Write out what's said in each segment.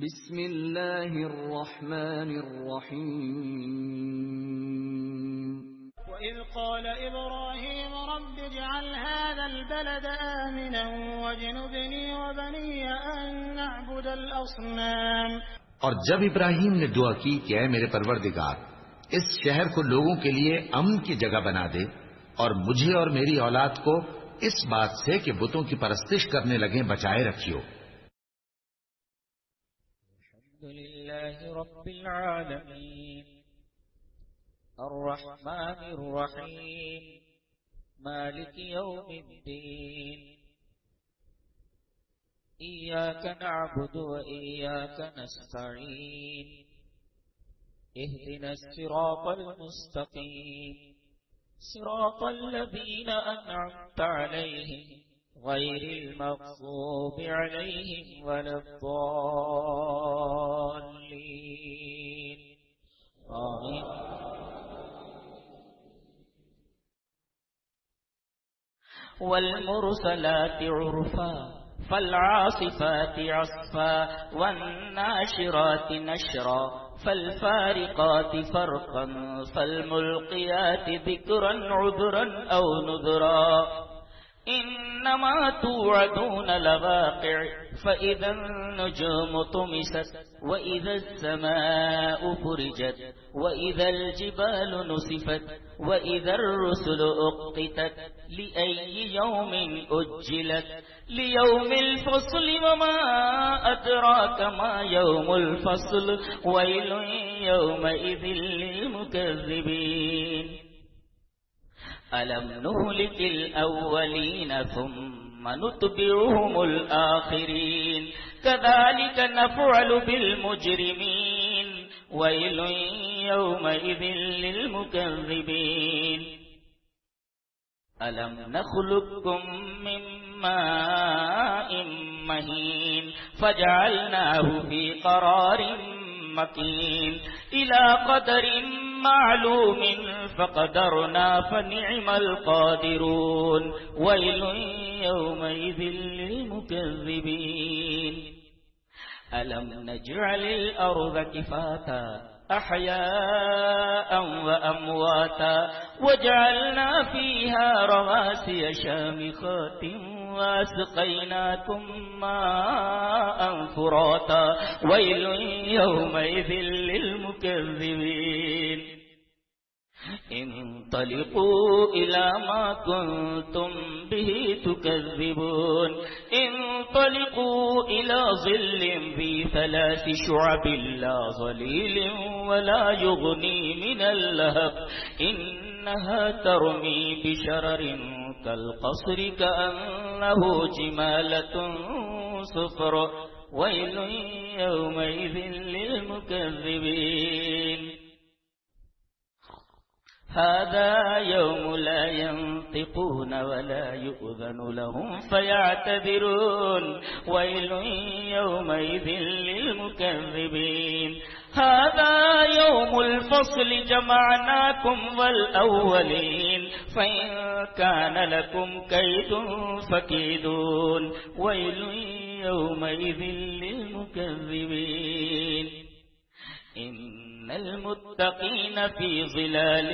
بسم اللہ الرحمن الرحیم وَإِذْ قَالَ إِبْرَاهِيمُ رَبِّ اجْعَلْ هَذَا الْبَلَدَ آمِنًا وَاجْنُبْنِي وَبَنِيَّ أَن نَّعْبُدَ الْأَصْنَامَ۔ اور جب ابراہیم نے دعا کی کہ اے میرے پروردگار اس شہر کو لوگوں کے لیے امن کی جگہ بنا دے اور مجھے اور میری اولاد کو اس بات سے کہ بتوں کی پرستش کرنے لگیں بچائے رکھیو۔ الحمدللہ رب العالمین الرحمن الرحیم مالک یوم الدین ایاک نعبد و ایاک نستعین اهدنا الصراط المستقیم صراط الذین انعمت علیہم غیر المغضوب علیہم ولا الضالین آمین۔ والمرسلات عرفا فالعاصفات عصفا والناشرات نشرا فالفارقات فرقا فالملقيات ذكرا عذرا أو نذرا إنما توعدون لواقع فإذا النجوم طمست وإذا السماء فرجت وإذا الجبال نسفت وإذا الرسل أقتت لأي يوم أجلت ليوم الفصل وما أدراك ما يوم الفصل ويل يومئذ للمكذبين ألم نهلك الأولين ثم نتبعهم الآخرين كذلك نفعل بالمجرمين ويل يومئذ للمكذبين ألم نخلقكم من ماء مهين فجعلناه في قرار مكين إلى قدر معلوم فقدرنا فنعم القادرون ويل يومئذ للمكذبين ألم نجعل الأرض كفاتا أحياء وأمواتا وجعلنا فيها رواسي شامخات واسقيناكم ماء فراتا ويل يومئذ للمكذبين انطلقوا إلى ما كنتم به تكذبون انطلقوا إلى ظل ذي 3 شعب لا ظليل ولا يغني من اللهب إنها ترمي بشرر كالقصر كأنه جمالة صفر ويل يومئذ للمكذبين هذا يوم لا ينطقون ولا يؤذن لهم فيعتذرون ويل يومئذ للمكذبين هذا يوم الفصل جمعناكم والأولين فإن كان لكم كيد فكيدون ويل يومئذ للمكذبين إن المتقين في ظلال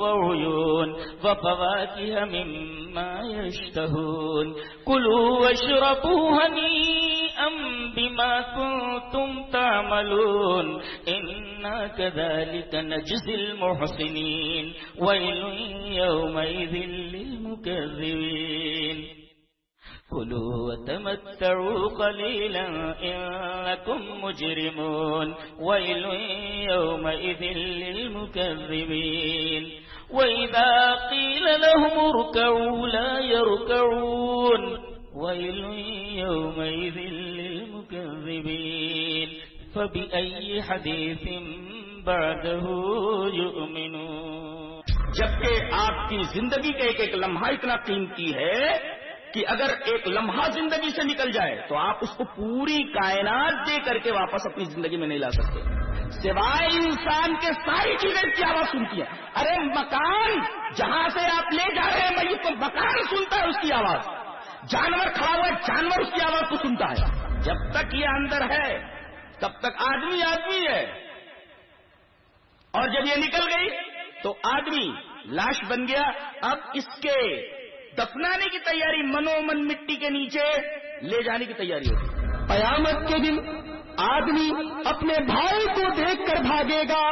وعيون وفواكه مما يشتهون كلوا واشربوا هنيئا بما كنتم تعملون إنا كذلك نجزي المحسنين ويل يومئذ للمكذبين كلوا وتمتعوا قليلا إنكم مجرمون ويل يومئذ للمكذبين وإذا قيل لهم اركعوا لا يركعون ويل يومئذ للمكذبين فبأي حديث بعده يؤمنون۔ جبکہ آپ کی زندگی کا ایک لمحہ اتنا قیمتی ہے کہ اگر ایک لمحہ زندگی سے نکل جائے تو آپ اس کو پوری کائنات دے کر کے واپس اپنی زندگی میں نہیں لا سکتے، سوائے انسان کے ساری چیزیں اس کی آواز سنتی ہے۔ ارے مکان جہاں سے آپ لے جا رہے ہیں میت کو، مکان سنتا ہے اس کی آواز، جانور کھڑا ہوا ہے جانور اس کی آواز کو سنتا ہے۔ جب تک یہ اندر ہے تب تک آدمی آدمی ہے، اور جب یہ نکل گئی تو آدمی لاش بن گیا. اب اس کے دفنانے کی تیاری، منومن مٹی کے نیچے لے جانے کی تیاری ہوگی. قیامت کے دن آدمی اپنے بھائی کو دیکھ کر بھاگے گا،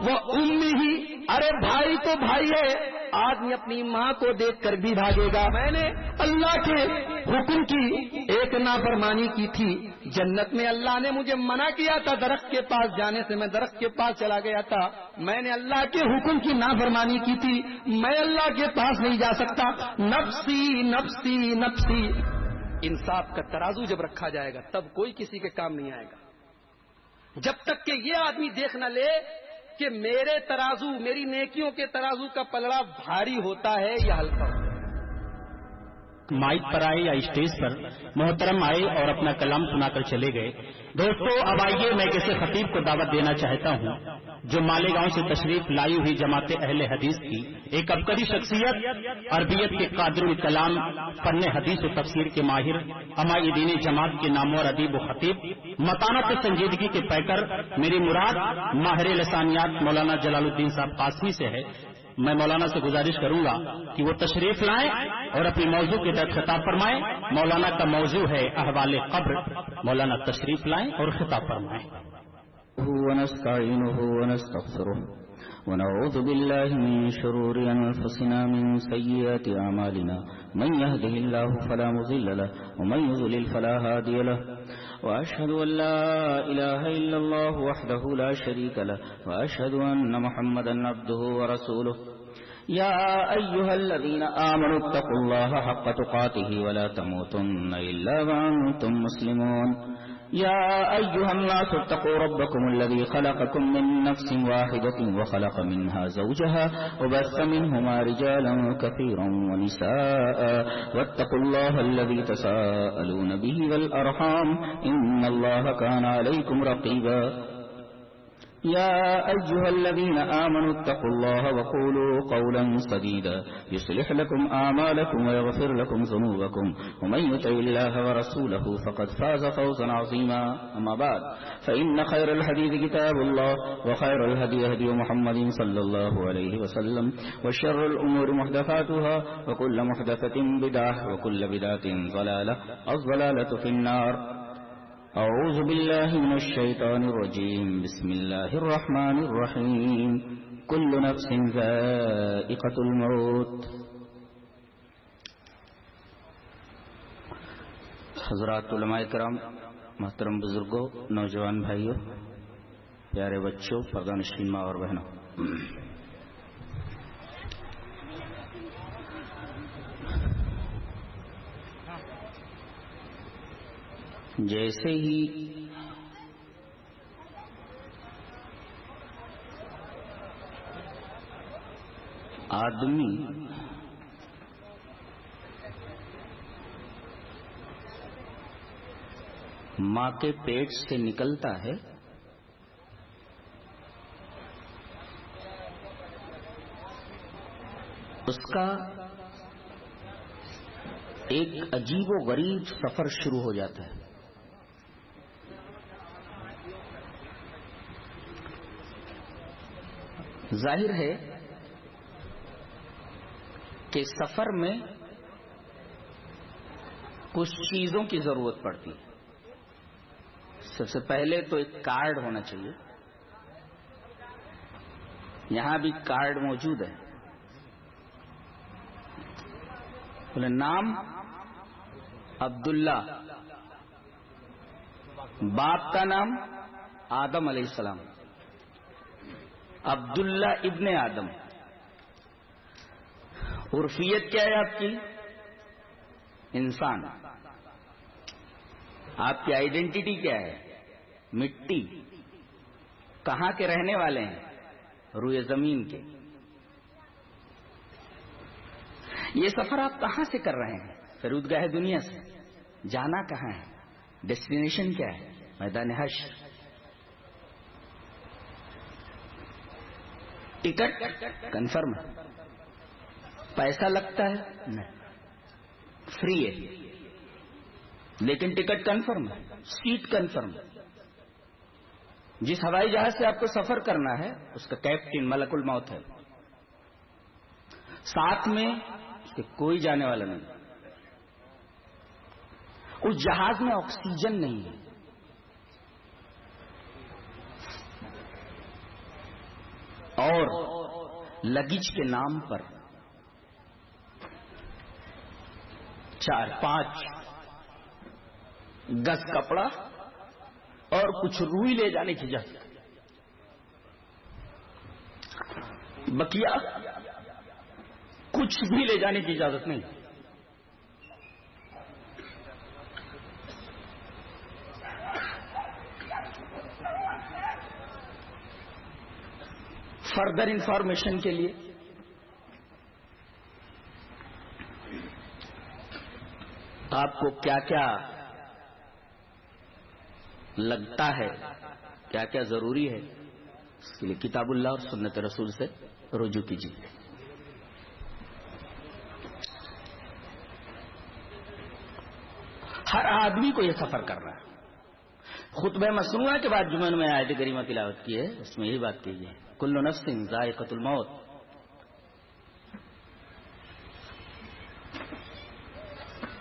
وہ ہی ارے بھائی تو بھائی ہے، آدمی اپنی ماں کو دیکھ کر بھی بھاگے گا. میں نے اللہ کے حکم کی ایک نافرمانی کی تھی. جنت میں اللہ نے مجھے منع کیا تھا درخت کے پاس جانے سے، میں درخت کے پاس چلا گیا تھا. میں نے اللہ کے حکم کی نافرمانی کی تھی، میں اللہ کے پاس نہیں جا سکتا. نفسی نفسی نفسی. انصاف کا ترازو جب رکھا جائے گا تب کوئی کسی کے کام نہیں آئے گا. جب تک کہ یہ آدمی دیکھ نہ لے کہ میرے ترازو، میری نیکیوں کے ترازو کا پلڑا بھاری ہوتا ہے یا ہلکا ہوتا ہے. مائک پر آئے یا اسٹیج پر محترم آئے اور اپنا کلام سنا کر چلے گئے. دوستو اب آئیے میں کسی خطیب کو دعوت دینا چاہتا ہوں جو مالیگاؤں سے تشریف لائی ہوئی جماعت اہل حدیث کی ایک عبقری شخصیت، عربیت کے قادر الکلام، فن حدیث و تفسیر کے ماہر، امائی دین جماعت کے نامور ادیب و خطیب، متانت و سنجیدگی کے پیکر. میری مراد ماہر لسانیات مولانا جلال الدین صاحب قاسمی سے ہے. میں مولانا سے گزارش کروں گا کہ وہ تشریف لائیں اور اپنی موضوع کے تحت خطاب فرمائیں. مولانا کا موضوع ہے احوال قبر. مولانا تشریف لائیں اور خطاب فرمائیں. ونستعينه ونستغفره ونعوذ بالله من شرور أنفسنا من سيئات أعمالنا من يهده الله فلا مضل له ومن يضلل فلا هادي له وأشهد أن لا إله إلا الله وحده لا شريك له وأشهد أن محمدا عبده ورسوله. يا أيها الذين آمنوا اتقوا الله حق تقاته ولا تموتن إلا وأنتم مسلمون. يا أيها الناس اتقوا ربكم الذي خلقكم من نفس واحدة وخلق منها زوجها وبث منهما رجالا كثيرا ونساء واتقوا الله الذي تساءلون به والأرحام إن الله كان عليكم رقيبا. يا أيها الذين آمنوا اتقوا الله وقولوا قولا سديدا يصلح لكم أعمالكم ويغفر لكم ذنوبكم ومن يطع الله ورسوله فقد فاز فوزا عظيما. أما بعد فإن خير الحديث كتاب الله وخير الهدي هدي محمد صلى الله عليه وسلم وشر الأمور محدثاتها وكل محدثة بدعة وكل بدعة ضلالة الضلالة في النار. أعوذ بالله من الشيطان الرجيم. بسم الله الرحمن الرحيم. كل نفس ذائقة الموت. حضرات علماء کرام، محترم بزرگوں، نوجوان بھائیوں، پیارے بچوں، پردہ نشین ماں اور بہنوں، جیسے ہی آدمی ماں کے پیٹ سے نکلتا ہے اس کا ایک عجیب و غریب سفر شروع ہو جاتا ہے. ظاہر ہے کہ سفر میں کچھ چیزوں کی ضرورت پڑتی ہے. سب سے پہلے تو ایک کارڈ ہونا چاہیے. یہاں بھی کارڈ موجود ہے. بولے نام عبداللہ، باپ کا نام آدم علیہ السلام، عبداللہ ابن آدم. عرفیت کیا ہے آپ کی؟ انسان. آپ کی آئیڈینٹی کیا ہے؟ مٹی. کہاں کے رہنے والے ہیں؟ روئے زمین کے. یہ سفر آپ کہاں سے کر رہے ہیں؟ فرودگاہ دنیا سے. جانا کہاں ہے؟ ڈیسٹینیشن کیا ہے؟ میدان حشر. ٹکٹ کنفرم ہے. پیسہ لگتا ہے؟ نہیں، فری ہے. لیکن ٹکٹ کنفرم ہے، سیٹ کنفرم ہے. جس ہوائی جہاز سے آپ کو سفر کرنا ہے اس کا کیپٹن ملک الموت ہے، ساتھ میں اس کے کوئی جانے والا نہیں، اس جہاز میں آکسیجن نہیں ہے، اور لگیج کے نام پر 4-5 گز کپڑا اور کچھ روئی لے جانے کی اجازت، بقیہ کچھ بھی لے جانے کی اجازت نہیں۔ فردر انفارمیشن کے لیے آپ کو کیا کیا لگتا ہے، کیا کیا ضروری ہے، اس کے لیے کتاب اللہ اور سنت رسول سے رجوع کیجیے۔ ہر آدمی کو یہ سفر کرنا ہے۔ خطبہ مسنونہ کے بعد جمعہ میں آیت کریمہ تلاوت کی ہے، اس میں یہی بات کہی ہے، کل نفس ذائقۃ الموت۔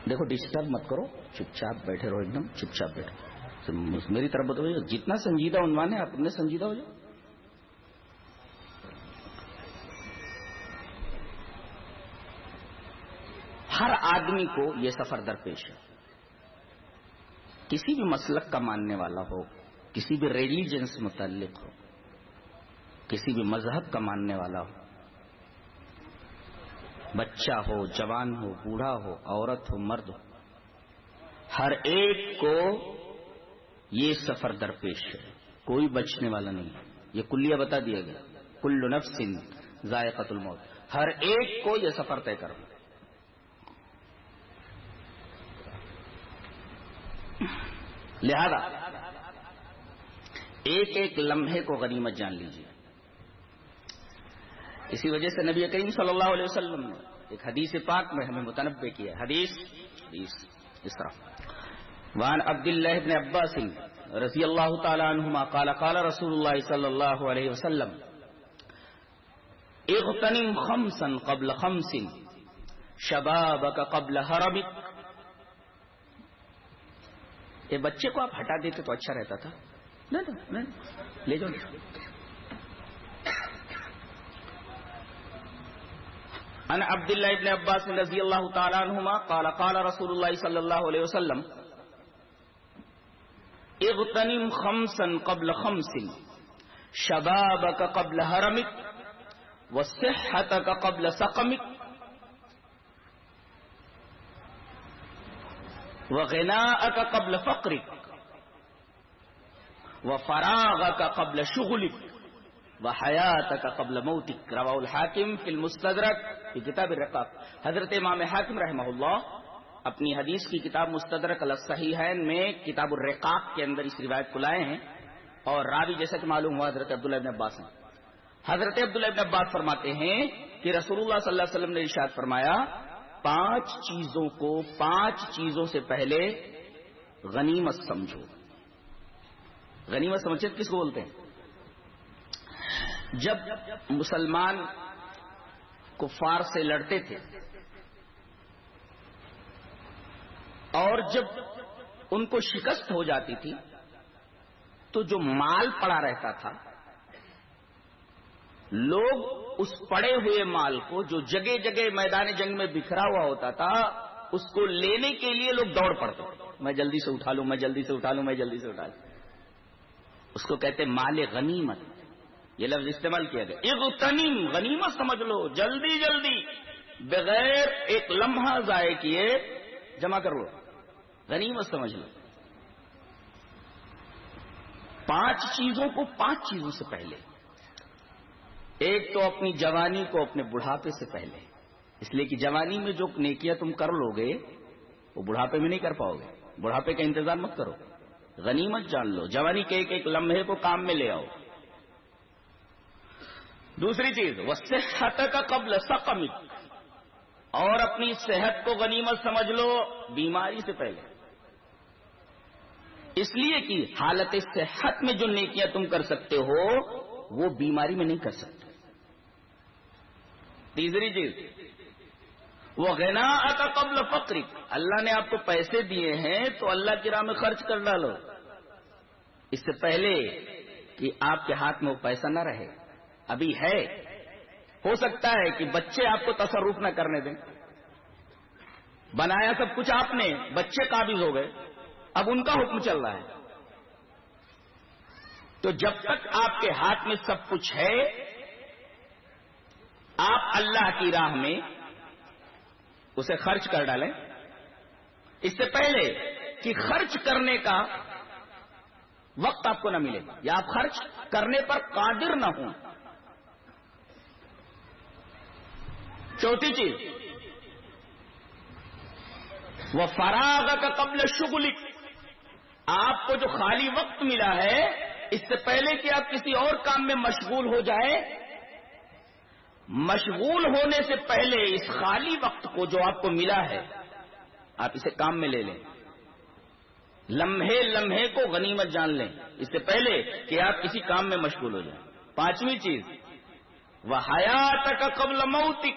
دیکھو ڈسٹرب مت کرو، چپ چاپ بیٹھے رہو، ایک دم چپ چاپ بیٹھو، میری طرف بتاؤ، جتنا سنجیدہ عنوان ہے آپ اتنے سنجیدہ ہو جاؤ۔ ہر آدمی کو یہ سفر درپیش ہے، کسی بھی مسلک کا ماننے والا ہو، کسی بھی ریلیجن سے متعلق ہو، کسی بھی مذہب کا ماننے والا ہو، بچہ ہو، جوان ہو، بوڑھا ہو، عورت ہو، مرد ہو، ہر ایک کو یہ سفر درپیش ہے، کوئی بچنے والا نہیں ہے۔ یہ کلیہ بتا دیا گیا، کل نفس ذائقۃ الموت، ہر ایک کو یہ سفر طے کرنا۔ لہذا ایک ایک لمحے کو غنیمت جان لیجیے۔ اسی وجہ سے نبی کریم صلی اللہ علیہ وسلم نے ایک حدیث پاک میں ہمیں متنبہ کیا، حدیث اس طرح، وعن عبد اللہ بن عباس رضی اللہ تعالی عنہما قال قال رسول اللہ صلی اللہ علیہ وسلم اغتنم خمسا قبل خمس شبابک قبل حرمک۔ یہ بچے کو آپ ہٹا دیتے تو اچھا رہتا تھا، نہیں لے جاؤ۔ عن عبد اللہ بن عباس رضی اللہ تعالی عنہما قال قال رسول اللہ صلی اللہ علیہ وسلم اغتنم خمسا قبل خمس شبابک قبل حرمک وصحتک قبل سقمک وغناءک قبل فقرک وفراغک قبل شغلک وحیاتک قبل موتک۔ رواہ الحاکم فی المستدرک فی کتاب الرقاق۔ حضرت امام حاکم رحمہ اللہ اپنی حدیث کی کتاب مستدرک علی الصحیحین میں کتاب الرقاق کے اندر اس روایت کو لائے ہیں، اور راوی جیسا کہ معلوم ہوا حضرت عبداللہ ابن عباس ہیں۔ حضرت عبداللہ ابن عباس فرماتے ہیں کہ رسول اللہ صلی اللہ علیہ وسلم نے ارشاد فرمایا، 5 چیزوں کو 5 چیزوں سے پہلے غنیمت سمجھو۔ غنیمت سمجھے کس کو بولتے ہیں؟ جب مسلمان کفار سے لڑتے تھے اور جب ان کو شکست ہو جاتی تھی تو جو مال پڑا رہتا تھا، لوگ اس پڑے ہوئے مال کو جو جگہ جگہ میدان جنگ میں بکھرا ہوا ہوتا تھا اس کو لینے کے لیے لوگ دوڑ پڑتے، میں جلدی سے اٹھا لوں، میں جلدی سے اٹھا لوں، میں جلدی سے اٹھا لوں۔ اس کو کہتے مال غنیمت، یہ لفظ استعمال کیا گیا۔ اغتنم، غنیمت سمجھ لو، جلدی جلدی بغیر ایک لمحہ ضائع کیے جمع کر لو، غنیمت سمجھ لو۔ 5 چیزوں کو 5 چیزوں سے پہلے، ایک تو اپنی جوانی کو اپنے بڑھاپے سے پہلے، اس لیے کہ جوانی میں جو نیکیاں تم کر لو گے وہ بڑھاپے میں نہیں کر پاؤ گے، بڑھاپے کا انتظار مت کرو، غنیمت جان لو، جوانی کے ایک ایک لمحے کو کام میں لے آؤ۔ دوسری چیز وصحتک قبل سقمک، اور اپنی صحت کو غنیمت سمجھ لو بیماری سے پہلے۔ اس لیے کہ حالت صحت میں جو نیکیاں تم کر سکتے ہو وہ بیماری میں نہیں کر سکتے. تیسری چیز وہ غناءک قبل فقرک، اللہ نے آپ کو پیسے دیے ہیں تو اللہ کی راہ میں خرچ کر ڈالو اس سے پہلے کہ آپ کے ہاتھ میں وہ پیسہ نہ رہے. ابھی ہے، ہو سکتا ہے کہ بچے آپ کو تصرف نہ کرنے دیں. بنایا سب کچھ آپ نے، بچے قابض ہو گئے، اب ان کا حکم چل رہا ہے. تو جب تک آپ کے ہاتھ میں سب کچھ ہے آپ اللہ کی راہ میں اسے خرچ کر ڈالیں اس سے پہلے کہ خرچ کرنے کا وقت آپ کو نہ ملے یا آپ خرچ کرنے پر قادر نہ ہوں. چوتھی چیز وہ فراغک قبل شغلک، آپ کو جو خالی وقت ملا ہے اس سے پہلے کہ آپ کسی اور کام میں مشغول ہو جائیں، مشغول ہونے سے پہلے اس خالی وقت کو جو آپ کو ملا ہے آپ اسے کام میں لے لیں. لمحے لمحے کو غنیمت جان لیں اس سے پہلے کہ آپ کسی کام میں مشغول ہو جائیں. پانچویں چیز وہ حیاتک قبل موتک،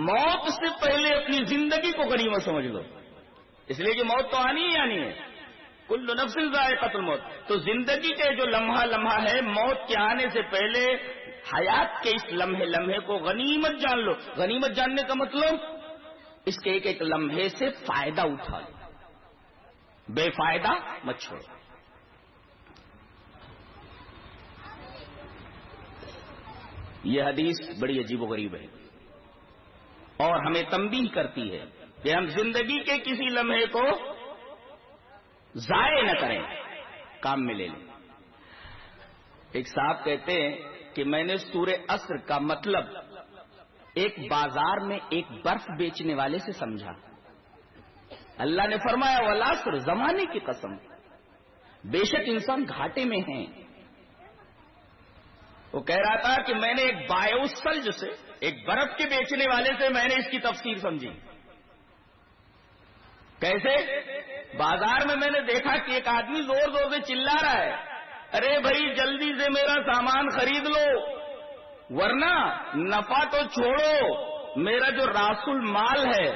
موت سے پہلے اپنی زندگی کو غنیمت سمجھ لو، اس لیے کہ موت تو آنی ہی آنی ہے. کل نفس ذائقۃ الموت، تو زندگی کے جو لمحہ لمحہ ہے موت کے آنے سے پہلے حیات کے اس لمحے لمحے کو غنیمت جان لو. غنیمت جاننے کا مطلب اس کے ایک ایک لمحے سے فائدہ اٹھا لو، بے فائدہ مت چھوڑو. یہ حدیث بڑی عجیب و غریب ہے اور ہمیں تنبیہ کرتی ہے کہ ہم زندگی کے کسی لمحے کو ضائع نہ کریں، کام میں لے لیں. ایک صاحب کہتے ہیں کہ میں نے سورہ عصر کا مطلب ایک بازار میں ایک برف بیچنے والے سے سمجھا. اللہ نے فرمایا والعصر، زمانے کی قسم، بے شک انسان گھاٹے میں ہیں. وہ کہہ رہا تھا کہ میں نے ایک بایوسلج سے، ایک برف کے بیچنے والے سے میں نے اس کی تفسیر سمجھی. کیسے؟ بازار میں نے دیکھا کہ ایک آدمی زور زور سے چلا رہا ہے، ارے بھائی جلدی سے میرا سامان خرید لو ورنہ نفع تو چھوڑو میرا جو راس المال ہے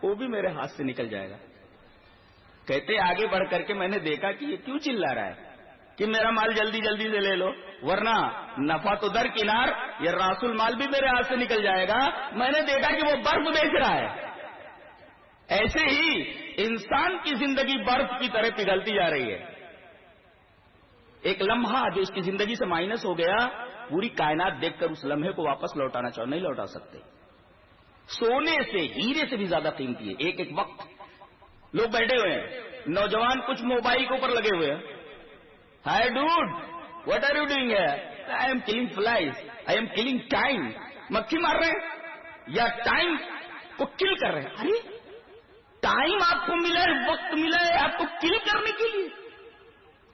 وہ بھی میرے ہاتھ سے نکل جائے گا. کہتے آگے بڑھ کر کے میں نے دیکھا کہ یہ کیوں چلا رہا ہے کہ میرا مال جلدی جلدی سے لے لو ورنہ نفع تو درکنار، یہ راس المال بھی میرے ہاتھ سے نکل جائے گا. میں نے دیکھا کہ وہ برف بیچ رہا ہے. ایسے ہی انسان کی زندگی برف کی طرح پگھلتی جا رہی ہے. ایک لمحہ جو اس کی زندگی سے مائنس ہو گیا، پوری کائنات دیکھ کر اس لمحے کو واپس لوٹانا چاہو نہیں لوٹا سکتے. سونے سے ہیرے سے بھی زیادہ قیمتی ہے ایک ایک وقت. لوگ بیٹھے ہوئے ہیں، نوجوان کچھ موبائل کے اوپر لگے ہوئے ہیں. Hi dude what are you doing here? I'm killing flies, I'm killing time. مکھی مار رہے ہیں یا ٹائم کو کل کر رہے ہیں؟ ارے ٹائم آپ کو ملا ہے، وقت ملا ہے آپ کو کل کرنے کے لیے،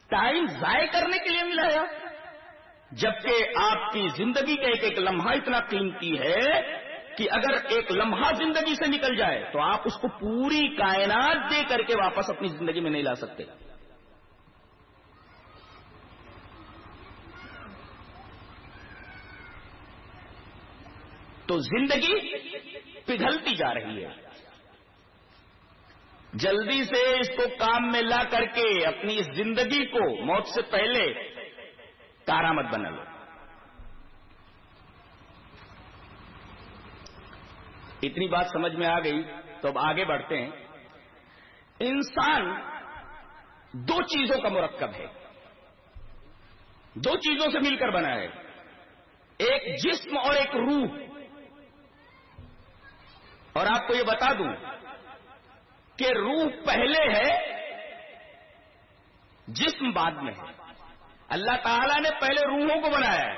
ٹائم ضائع کرنے کے لیے ملا ہے. جبکہ آپ کی زندگی کا ایک ایک لمحہ اتنا قیمتی ہے کہ اگر ایک لمحہ زندگی سے نکل جائے تو آپ اس کو پوری کائنات دے کر کے واپس اپنی زندگی میں نہیں لا سکتے. تو زندگی پگھلتی جا رہی ہے. جلدی سے اس کو کام میں لا کر کے اپنی اس زندگی کو موت سے پہلے کارآمد بنا لو. اتنی بات سمجھ میں آ گئی تو اب آگے بڑھتے ہیں. انسان دو چیزوں کا مرکب ہے، دو چیزوں سے مل کر بنا ہے، ایک جسم اور ایک روح. اور آپ کو یہ بتا دوں کہ روح پہلے ہے جسم بعد میں ہے. اللہ تعالیٰ نے پہلے روحوں کو بنایا ہے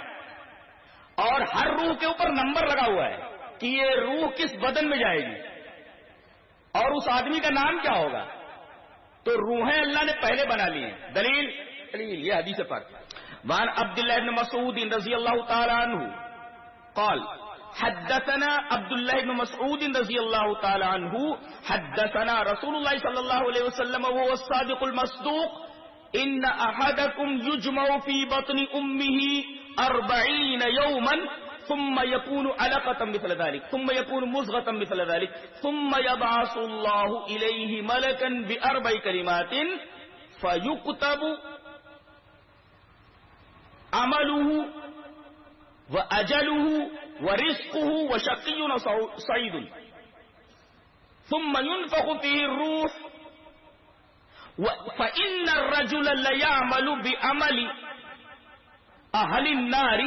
اور ہر روح کے اوپر نمبر لگا ہوا ہے کہ یہ روح کس بدن میں جائے گی اور اس آدمی کا نام کیا ہوگا. تو روحیں اللہ نے پہلے بنا لی ہیں. دلیل یہ حدیث پاک وان عبداللہ بن مسعود رضی اللہ تعالی عنہ قال حدثنا عبداللہ بن مسعود رضی اللہ تعالی عنہ حدثنا رسول اللہ صلی اللہ علیہ وسلم وهو الصادق المصدوق ان احدکم یجمع فی بطن امہ 40 یوما ثم يكون علقة مثل ذلك ثم يكون مضغة مثل ذلك ثم يبعث الله إليه ملكا ب4 كلمات فيكتب عمله وأجله ورزقه وشقي وسعيد ثم ينفخ فيه الروح فإن الرجل ليعمل بعمل أهل النار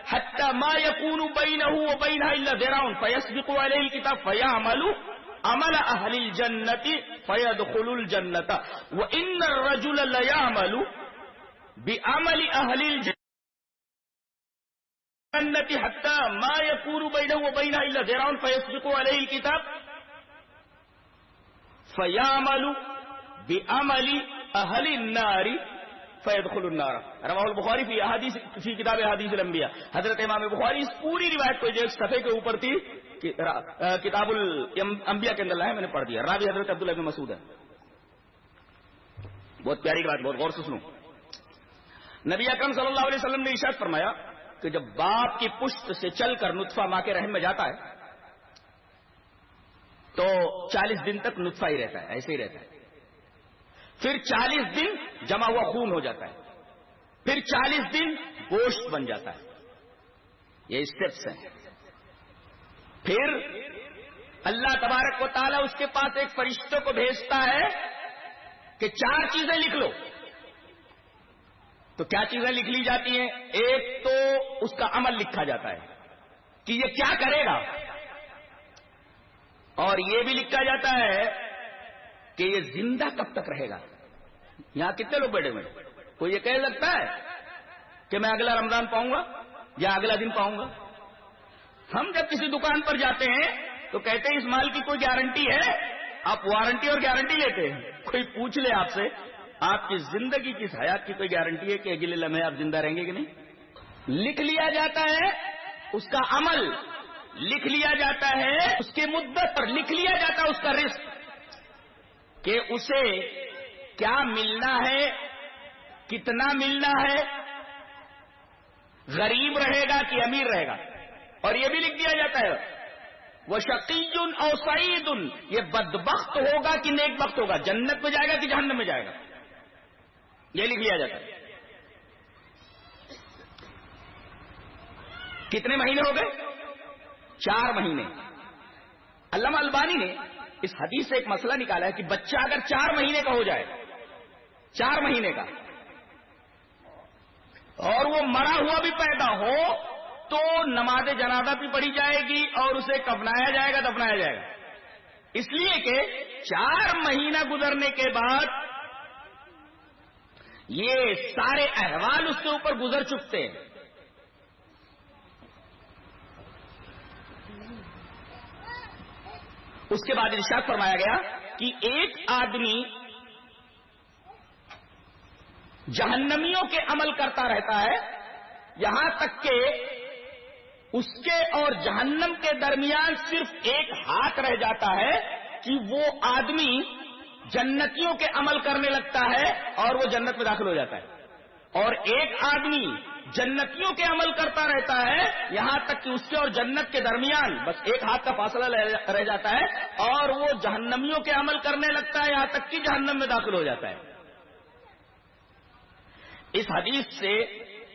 حتى ما يكون بينه وبينها إلا ذراع فيسبق عليه الكتاب فيعمل عمل أهل الجنة فيدخل الجنة وإن الرجل ليعمل بعمل أهل الجنة حتى ما يكون بينه وبينها إلا ذراع فيسبق عليه الكتاب فيعمل بعمل أهل النار فیدخل النار رواہ البخاری فی کتاب احادیث الانبیاء. حضرت امام بخاری اس پوری روایت کو جو ایک صفحے کے اوپر تھی کتاب الانبیاء کے اندر لایا، میں نے پڑھ دیا. راوی حضرت عبداللہ بن مسعود ہے. بہت پیاری بات، بہت غور سے سنو. نبی اکرم صلی اللہ علیہ وسلم نے ارشاد فرمایا کہ جب باپ کی پشت سے چل کر نطفہ ماں کے رحم میں جاتا ہے تو 40 دن تک نطفہ ہی رہتا ہے، ایسے ہی رہتا ہے. پھر 40 دن جمع ہوا خون ہو جاتا ہے، پھر 40 دن گوشت بن جاتا ہے. یہ اسٹیپس ہیں. پھر اللہ تبارک و تعالیٰ اس کے پاس ایک فرشتوں کو بھیجتا ہے کہ 4 چیزیں لکھ لو. تو کیا چیزیں لکھ لی جاتی ہیں؟ ایک تو اس کا عمل لکھا جاتا ہے کہ یہ کیا کرے گا، اور یہ بھی لکھا جاتا ہے کہ یہ زندہ کب تک رہے گا. یہاں کتنے لوگ بیٹھے ہوئے؟ کوئی یہ کہہ سکتا ہے کہ میں اگلا رمضان پاؤں گا یا اگلا دن پاؤں گا؟ ہم جب کسی دکان پر جاتے ہیں تو کہتے ہیں اس مال کی کوئی گارنٹی ہے؟ آپ وارنٹی اور گارنٹی لیتے ہیں. کوئی پوچھ لے آپ سے آپ کی زندگی کی، اس حیات کی کوئی گارنٹی ہے کہ اگلے لمحے آپ زندہ رہیں گے کہ نہیں؟ لکھ لیا جاتا ہے اس کا عمل، لکھ لیا جاتا ہے اس کے مدت پر، لکھ لیا جاتا ہے اس کا رزق کہ اسے کیا ملنا ہے، کتنا ملنا ہے، غریب رہے گا کہ امیر رہے گا. اور یہ بھی لکھ دیا جاتا ہے وہ شقی او سعید، یہ بدبخت ہوگا کہ نیک بخت ہوگا، جنت میں جائے گا کہ جہنم میں جائے گا. یہ لکھ لیا جاتا ہے. کتنے مہینے ہو گئے؟ 4 مہینے. علامہ البانی نے اس حدیث سے ایک مسئلہ نکالا ہے کہ بچہ اگر 4 مہینے کا ہو جائے، 4 مہینے کا، اور وہ مرا ہوا بھی پیدا ہو تو نماز جنازہ بھی پڑھی جائے گی اور اسے کفنایا جائے گا، دفنایا جائے گا. اس لیے کہ 4 مہینہ گزرنے کے بعد یہ سارے احوال اس کے اوپر گزر چکتے ہیں. اس کے بعد ارشاد فرمایا گیا کہ ایک آدمی جہنمیوں کے عمل کرتا رہتا ہے یہاں تک کہ اس کے اور جہنم کے درمیان صرف ایک ہاتھ رہ جاتا ہے کہ وہ آدمی جنتیوں کے عمل کرنے لگتا ہے اور وہ جنت میں داخل ہو جاتا ہے. اور ایک آدمی جنتیوں کے عمل کرتا رہتا ہے یہاں تک کہ اس کے اور جنت کے درمیان بس ایک ہاتھ کا فاصلہ رہ جاتا ہے اور وہ جہنمیوں کے عمل کرنے لگتا ہے یہاں تک کہ جہنم میں داخل ہو جاتا ہے. اس حدیث سے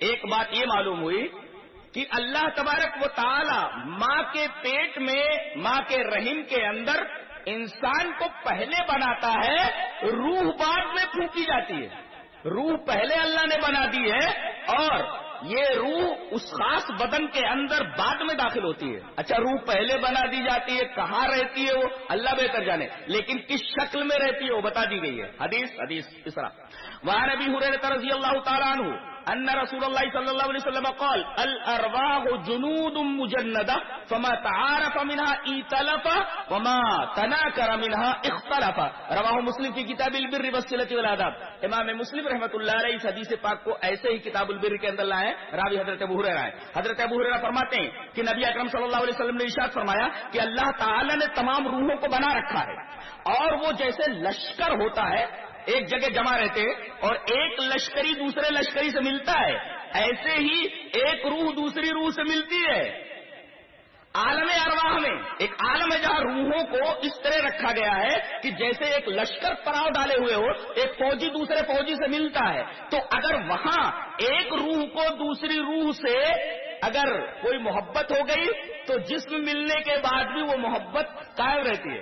ایک بات یہ معلوم ہوئی کہ اللہ تبارک و تعالی ماں کے پیٹ میں، ماں کے رحم کے اندر انسان کو پہلے بناتا ہے، روح بعد میں پھونکی جاتی ہے. روح پہلے اللہ نے بنا دی ہے اور یہ روح اس خاص بدن کے اندر بعد میں داخل ہوتی ہے. اچھا، روح پہلے بنا دی جاتی ہے، کہاں رہتی ہے وہ اللہ بہتر جانے، لیکن کس شکل میں رہتی ہے وہ بتا دی گئی ہے. حدیث اس طرح وعن ابی ہریرہ رضی اللہ تعالی عنہ ان رسول اللہ صلی اللہ علیہ وسلم قال الارواح جنود مجندہ فما تعارف منها ائتلف وما تناکر منها اختلف. رواہ مسلم فی کتاب البر والصلۃ والآداب. امام مسلم رحمۃ اللہ علیہ اس حدیث پاک کو ایسے ہی کتاب البر کے اندر لائے. راوی حضرت ابو ہریرہ ہے. حضرت ابو ہریرہ فرماتے ہیں کہ نبی اکرم صلی اللہ علیہ وسلم نے ارشاد فرمایا کہ اللہ تعالی نے تمام روحوں کو بنا رکھا ہے اور وہ جیسے لشکر ہوتا ہے ایک جگہ جمع رہتے اور ایک لشکری دوسرے لشکری سے ملتا ہے، ایسے ہی ایک روح دوسری روح سے ملتی ہے۔ عالم ارواح میں ایک عالم ہے جہاں روحوں کو اس طرح رکھا گیا ہے کہ جیسے ایک لشکر پڑاؤ ڈالے ہوئے ہو، ایک فوجی دوسرے فوجی سے ملتا ہے، تو اگر وہاں ایک روح کو دوسری روح سے اگر کوئی محبت ہو گئی تو جسم ملنے کے بعد بھی وہ محبت قائم رہتی ہے،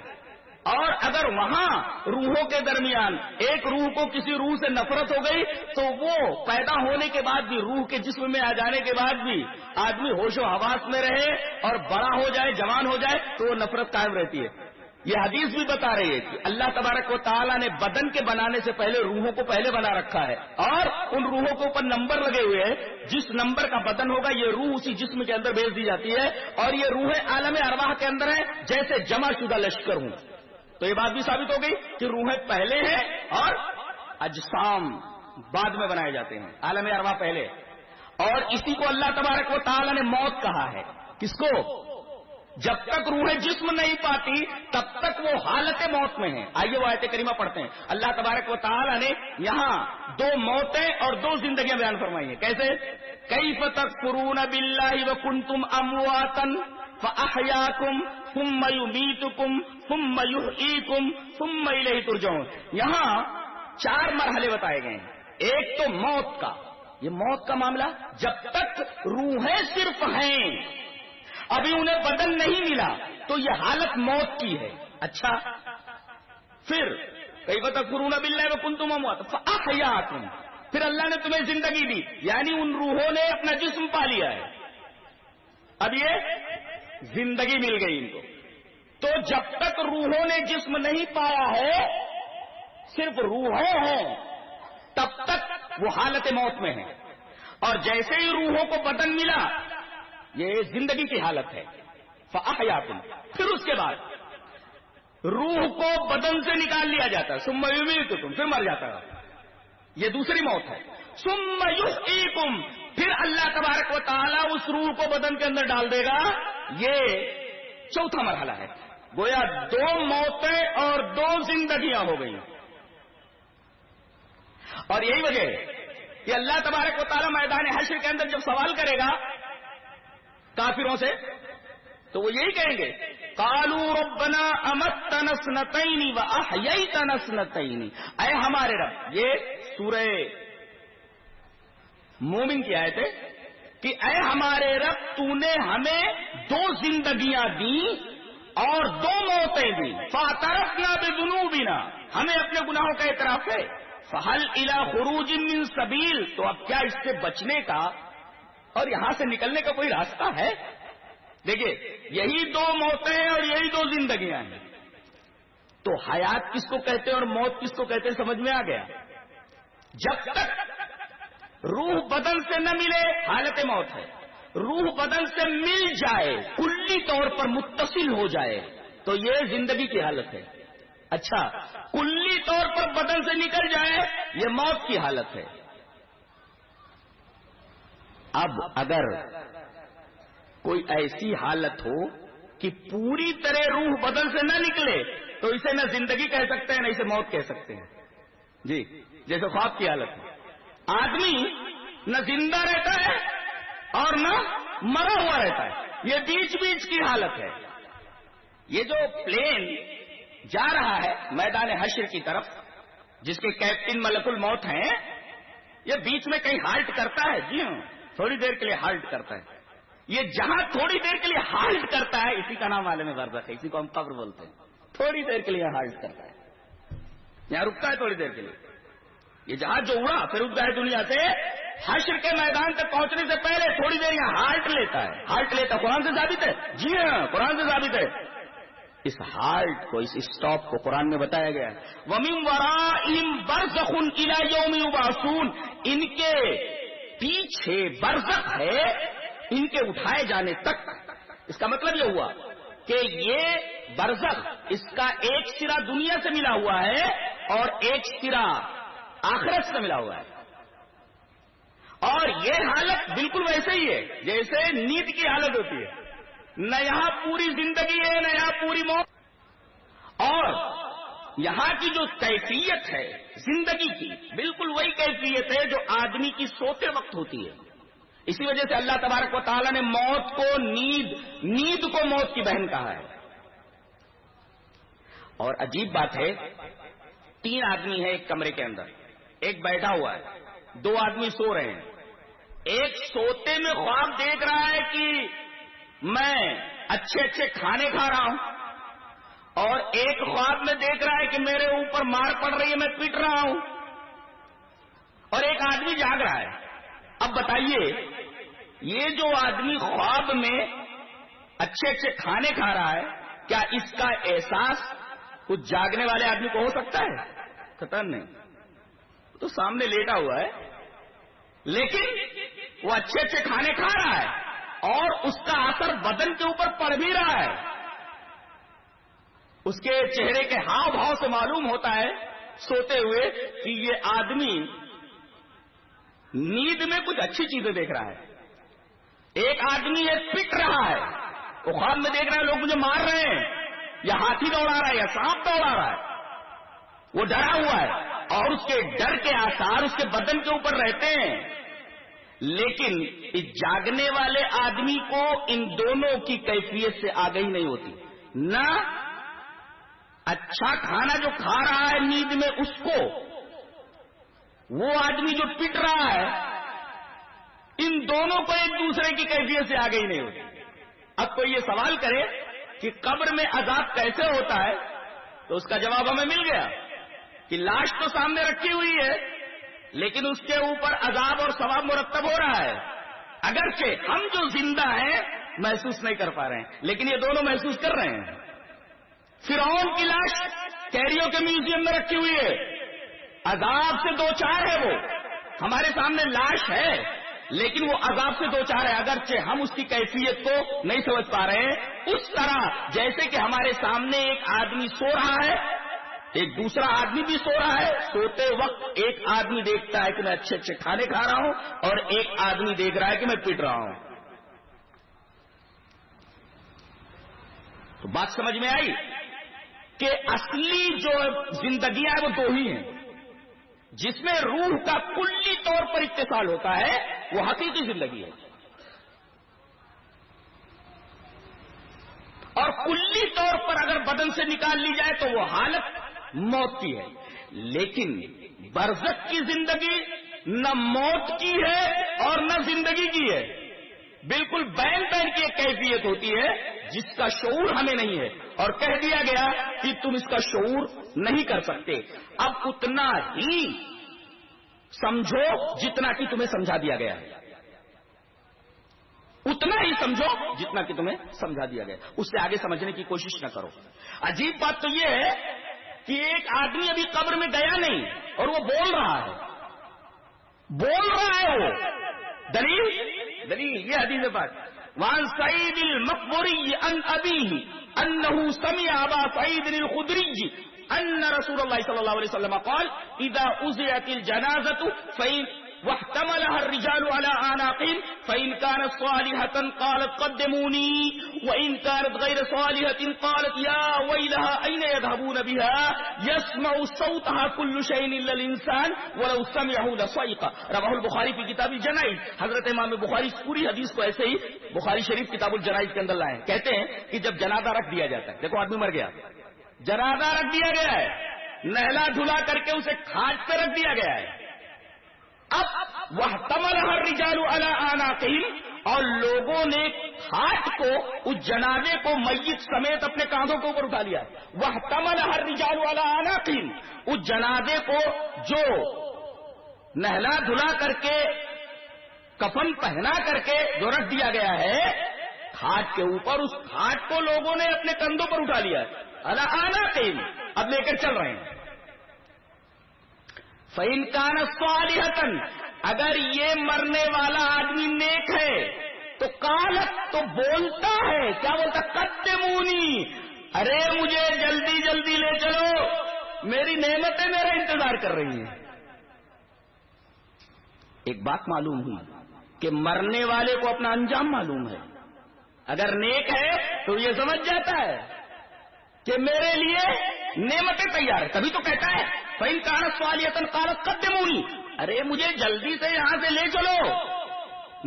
اور اگر وہاں روحوں کے درمیان ایک روح کو کسی روح سے نفرت ہو گئی تو وہ پیدا ہونے کے بعد بھی، روح کے جسم میں آ جانے کے بعد بھی آدمی ہوش و حواس میں رہے اور بڑا ہو جائے، جوان ہو جائے تو وہ نفرت قائم رہتی ہے۔ یہ حدیث بھی بتا رہی ہے کہ اللہ تبارک و تعالیٰ نے بدن کے بنانے سے پہلے روحوں کو پہلے بنا رکھا ہے، اور ان روحوں کے اوپر نمبر لگے ہوئے ہیں، جس نمبر کا بدن ہوگا یہ روح اسی جسم کے اندر بھیج دی جاتی ہے، اور یہ روحیں عالم ارواح کے اندر ہیں جیسے جمع شدہ لشکر ہوں۔ تو یہ بات بھی ثابت ہو گئی کہ روحیں پہلے ہیں اور اجسام بعد میں بنائے جاتے ہیں، عالم ارواح پہلے۔ اور اسی کو اللہ تبارک و تعالیٰ نے موت کہا ہے، کس کو؟ جب تک روحیں جسم نہیں پاتی تب تک وہ حالت موت میں ہیں۔ آئیے وہ آیت کریمہ پڑھتے ہیں۔ اللہ تبارک و تعالیٰ نے یہاں دو موتیں اور دو زندگیاں بیان فرمائی ہیں۔ کیسے؟ کیف تکفرون باللہ وکنتم امواتا فاحیاکم ثم یمیتکم ثم یحییکم ثم الیہ ترجعون۔ یہاں 4 مرحلے بتائے گئے ہیں۔ ایک تو موت کا، یہ موت کا معاملہ جب تک روحیں صرف ہیں، ابھی انہیں بدن نہیں ملا تو یہ حالت موت کی ہے۔ اچھا، پھر کیف تکفرون باللہ وکنتم امواتا فاحیاکم، پھر اللہ نے تمہیں زندگی دی، یعنی ان روحوں نے اپنا جسم پا لیا ہے، اب یہ زندگی مل گئی ان کو۔ تو جب تک روحوں نے جسم نہیں پایا ہے، صرف روحیں ہیں، تب تک وہ حالت موت میں ہیں، اور جیسے ہی روحوں کو بدن ملا یہ زندگی کی حالت ہے۔ فاحیاکم، پھر اس کے بعد روح کو بدن سے نکال لیا جاتا ہے، ثم یمیتکم، پھر مر جاتا ہے، یہ دوسری موت ہے۔ ثم یحییکم، پھر اللہ تبارک و تعالیٰ اس روح کو بدن کے اندر ڈال دے گا، یہ چوتھا مرحلہ ہے۔ گویا 2 موتیں اور 2 زندگیاں ہو گئی، اور یہی وجہ ہے کہ اللہ تبارک و تعالیٰ میدان حشر کے اندر جب سوال کرے گا کافروں سے تو وہ یہی کہیں گے، قالوا ربنا امتنا اثنتین واحییتنا اثنتین، اے ہمارے رب، یہ سورہ مومن کی آیت ہے کہ اے ہمارے رب تو نے ہمیں 2 زندگیاں دی اور 2 موتیں دی، فاعترفنا بذنوبنا، ہمیں اپنے گناہوں کا اعتراف ہے، فہل الی خروج من سبیل، تو اب کیا اس سے بچنے کا اور یہاں سے نکلنے کا کوئی راستہ ہے؟ دیکھیے یہی 2 موتیں ہیں اور یہی 2 زندگیاں ہیں، تو حیات کس کو کہتے ہیں اور موت کس کو کہتے ہیں سمجھ میں آ گیا۔ جب تک روح بدن سے نہ ملے حالت موت ہے، روح بدن سے مل جائے، کلی طور پر متصل ہو جائے تو یہ زندگی کی حالت ہے۔ اچھا، کلی طور پر بدن سے نکل جائے یہ موت کی حالت ہے۔ اب اگر کوئی ایسی حالت ہو کہ پوری طرح روح بدن سے نہ نکلے تو اسے نہ زندگی کہہ سکتے ہیں نہ اسے موت کہہ سکتے ہیں، جی، جیسے خواب کی حالت ہے، آدمی نہ زندہ رہتا ہے اور نہ مرا ہوا رہتا ہے، یہ بیچ بیچ کی حالت ہے۔ یہ جو پلین جا رہا ہے میدان حشر کی طرف جس کے کیپٹن ملک الموت ہیں، یہ بیچ میں کہیں ہالٹ کرتا ہے، جی ہاں، تھوڑی دیر کے لیے ہالٹ کرتا ہے۔ یہ جہاں تھوڑی دیر کے لیے ہالٹ کرتا ہے اسی کا نام عالم برزخ ہے، اسی کو ہم قبر بولتے ہیں، تھوڑی دیر کے لیے ہالٹ کرتا ہے، یہاں رکتا ہے تھوڑی دیر کے لیے۔ یہ جہاز جو اڑا پھر اٹھ گئے دنیا سے، حشر کے میدان تک پہنچنے سے پہلے تھوڑی دیر یہاں ہالٹ لیتا ہے، ہالٹ لیتا ہے، قرآن سے ثابت ہے، جی ہاں قرآن سے ثابت ہے۔ اس ہالٹ کو، اس اسٹاپ کو قرآن میں بتایا گیا ہے، وَمِن وَرَائِهِمْ بَرْزَخٌ إِلَى يَوْمِ يُبْعَثُونَ، ان کے پیچھے برزخ ہے ان کے اٹھائے جانے تک۔ اس کا مطلب یہ ہوا کہ یہ برزخ، اس کا ایک سرا دنیا سے ملا ہوا ہے اور ایک سرا آخرت سے ملا ہوا ہے، اور یہ حالت بالکل ویسے ہی ہے جیسے نیند کی حالت ہوتی ہے، نہ یہاں پوری زندگی ہے نہ یہاں پوری موت، اور یہاں کی جو کیفیت ہے زندگی کی، بالکل وہی کیفیت ہے جو آدمی کی سوتے وقت ہوتی ہے. اسی وجہ سے اللہ تبارک و تعالیٰ نے موت کو نیند کو موت کی بہن کہا ہے. اور عجیب بات ہے، 3 آدمی ہیں ایک کمرے کے اندر، ایک بیٹھا ہوا ہے، 2 آدمی سو رہے ہیں. ایک سوتے میں خواب دیکھ رہا ہے کہ میں اچھے اچھے کھانے کھا رہا ہوں، اور ایک خواب میں دیکھ رہا ہے کہ میرے اوپر مار پڑ رہی ہے، میں پٹ رہا ہوں. اور ایک آدمی جاگ رہا ہے. اب بتائیے، یہ جو آدمی خواب میں اچھے اچھے کھانے کھا رہا ہے، کیا اس کا احساس کچھ جاگنے والے آدمی کو ہو سکتا ہے؟ خطر نہیں، تو سامنے لیٹا ہوا ہے، لیکن وہ اچھے اچھے کھانے کھا رہا ہے اور اس کا اثر بدن کے اوپر پڑ بھی رہا ہے. اس کے چہرے کے ہاؤ بھاؤ سے معلوم ہوتا ہے سوتے ہوئے کہ یہ آدمی نیند میں کچھ اچھی چیزیں دیکھ رہا ہے. ایک آدمی ہے پٹ رہا ہے، وہ خواب میں دیکھ رہا ہے لوگ مجھے مار رہے ہیں، یا ہاتھی دوڑا رہا ہے یا سانپ دوڑا رہا ہے، وہ ڈرا ہوا ہے اور اس کے ڈر کے آثار اس کے بدن کے اوپر رہتے ہیں. لیکن اس جاگنے والے آدمی کو ان دونوں کی کیفیت سے آگاہی نہیں ہوتی. نہ اچھا کھانا جو کھا رہا ہے نیند میں اس کو، وہ آدمی جو پٹ رہا ہے، ان دونوں کو ایک دوسرے کی کیفیت سے آگاہی نہیں ہوتی. اب کوئی یہ سوال کرے کہ قبر میں عذاب کیسے ہوتا ہے، تو اس کا جواب ہمیں مل گیا کہ لاش تو سامنے رکھی ہوئی ہے، لیکن اس کے اوپر عذاب اور ثواب مرتب ہو رہا ہے. اگرچہ ہم جو زندہ ہیں محسوس نہیں کر پا رہے ہیں، لیکن یہ دونوں محسوس کر رہے ہیں. فرعون کی لاش کیریوں کے میوزیم میں رکھی ہوئی ہے، عذاب سے 2-4 ہے. وہ ہمارے سامنے لاش ہے لیکن وہ عذاب سے 2-4 ہے، اگرچہ ہم اس کی کیفیت کو نہیں سمجھ پا رہے ہیں. اس طرح جیسے کہ ہمارے سامنے ایک آدمی سو رہا ہے، ایک دوسرا آدمی بھی سو رہا ہے. سوتے وقت ایک آدمی دیکھتا ہے کہ میں اچھے اچھے کھانے کھا رہا ہوں، اور ایک آدمی دیکھ رہا ہے کہ میں پٹ رہا ہوں. تو بات سمجھ میں آئی کہ اصلی جو زندگیاں ہیں وہ 2 ہی ہیں. جس میں روح کا کلی طور پر اتصال ہوتا ہے وہ حقیقی زندگی ہے، اور کلی طور پر اگر بدن سے نکال لی جائے تو وہ حالت موت کی ہے. لیکن برزخ کی زندگی نہ موت کی ہے اور نہ زندگی کی ہے، بالکل بین کی ایک کیفیت ہوتی ہے جس کا شعور ہمیں نہیں ہے، اور کہہ دیا گیا کہ تم اس کا شعور نہیں کر سکتے. اب اتنا ہی سمجھو جتنا کہ تمہیں سمجھا دیا گیا ہے، اتنا ہی سمجھو جتنا کہ تمہیں سمجھا دیا گیا، اس سے آگے سمجھنے کی کوشش نہ کرو. عجیب بات تو یہ ہے کہ ایک آدمی ابھی قبر میں گیا نہیں اور وہ بول رہا ہے وہ. دلیل یہ حدیث پاک وعن سعید المقبری عن ابیہ انه سمع ابا سعید الخدری ان رسول اللہ صلی اللہ علیہ وسلم قال اذا اذیت الجنازة واحتملها الرجال على اعناقهم فإن كانت صالحة قالت قدموني وإن كانت غير صالحة قالت يا ويلها أين يذهبون بها يسمع صوتها كل شيء إلا الإنسان ولو سمعه لصيق. رواه البخاری في کتاب الجنائز. حضرت امام بخاری پوری حدیث کو ایسے ہی بخاری شریف کتاب الجنائز کے اندر لائے ہیں. کہتے ہیں کہ جب جنازہ رکھ دیا جاتا ہے، دیکھو آدمی مر گیا، جنازہ رکھ دیا گیا ہے، نہلا دھلا کر کے اسے کھاٹ پہ رکھ دیا گیا ہے. اب واحتملها الرجال على اعناقهم، اور لوگوں نے کھاٹ کو، اس جنازے کو میت سمیت اپنے کاندھوں کے اوپر اٹھا لیا. واحتملها الرجال على اعناقهم، اس جنازے کو جو نہلا دھلا کر کے کفن پہنا کر کے جو رکھ دیا گیا ہے کھاٹ کے اوپر، اس کھاٹ کو لوگوں نے اپنے کندھوں پر اٹھا لیا ہے. على اعناقهم، اب لے کر چل رہے ہیں. فَإِنْ كَانَتْ صَالِحَةً، اگر یہ مرنے والا آدمی نیک ہے تو قالت، تو بولتا ہے، کیا بولتا؟ قدمونی، ارے مجھے جلدی جلدی لے چلو، میری نعمتیں میرا انتظار کر رہی ہیں. ایک بات معلوم ہوئی کہ مرنے والے کو اپنا انجام معلوم ہے. اگر نیک ہے تو یہ سمجھ جاتا ہے کہ میرے لیے نعمتیں تیار ہے، تبھی تو کہتا ہے فَإِنْ كَانَتْ صَالِحَةً قَالَتْ قَدِّمُونِي، ارے مجھے جلدی سے یہاں سے لے چلو،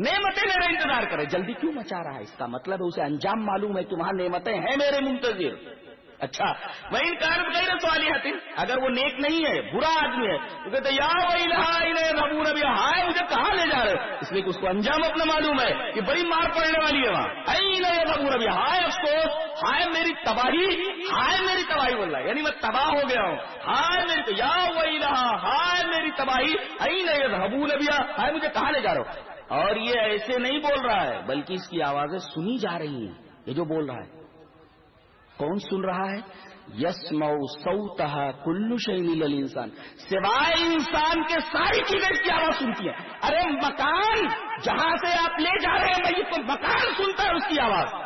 نعمتیں میرا انتظار کرے، جلدی کیوں مچا رہا ہے؟ اس کا مطلب ہے اسے انجام معلوم ہے کہ وہاں نعمتیں ہیں میرے منتظر. اچھا وَإِنْ كَانَتْ غَيْرَ صَالِحَةٍ، اگر وہ نیک نہیں ہے، برا آدمی ہے، تو کہتے یا وَيْلَهَا أَيْنَ يَذْهَبُونَ بِهَا، ہائے مجھے کہاں لے جا رہے؟ اس لیے کہ اس کو انجام اپنا معلوم ہے کہ بڑی مار پڑنے والی ہے وہاں. أَيْنَ يَذْهَبُونَ بِهَا، ہائے افسوس، ہائے میری تباہی، ہائے میری تباہی بول رہا ہے، یعنی میں تباہ ہو گیا ہوں، ہائے میری یا وَيْلَهَا، ہائے میری تباہی، أَيْنَ يَذْهَبُونَ بِهَا، ہائے مجھے کہاں لے جا رہے ہو؟ اور یہ ایسے نہیں بول رہا ہے بلکہ اس کی آوازیں سنی جا رہی ہیں. یہ جو بول رہا ہے کون سن رہا ہے؟ یسمع صوتها کل شیء الا الانسان، سوائے انسان کے ساری چیزیں اس کی آواز سنتی ہیں. ارے مکان جہاں سے آپ لے جا رہے ہیں میت کو، مکان سنتا ہے اس کی آواز،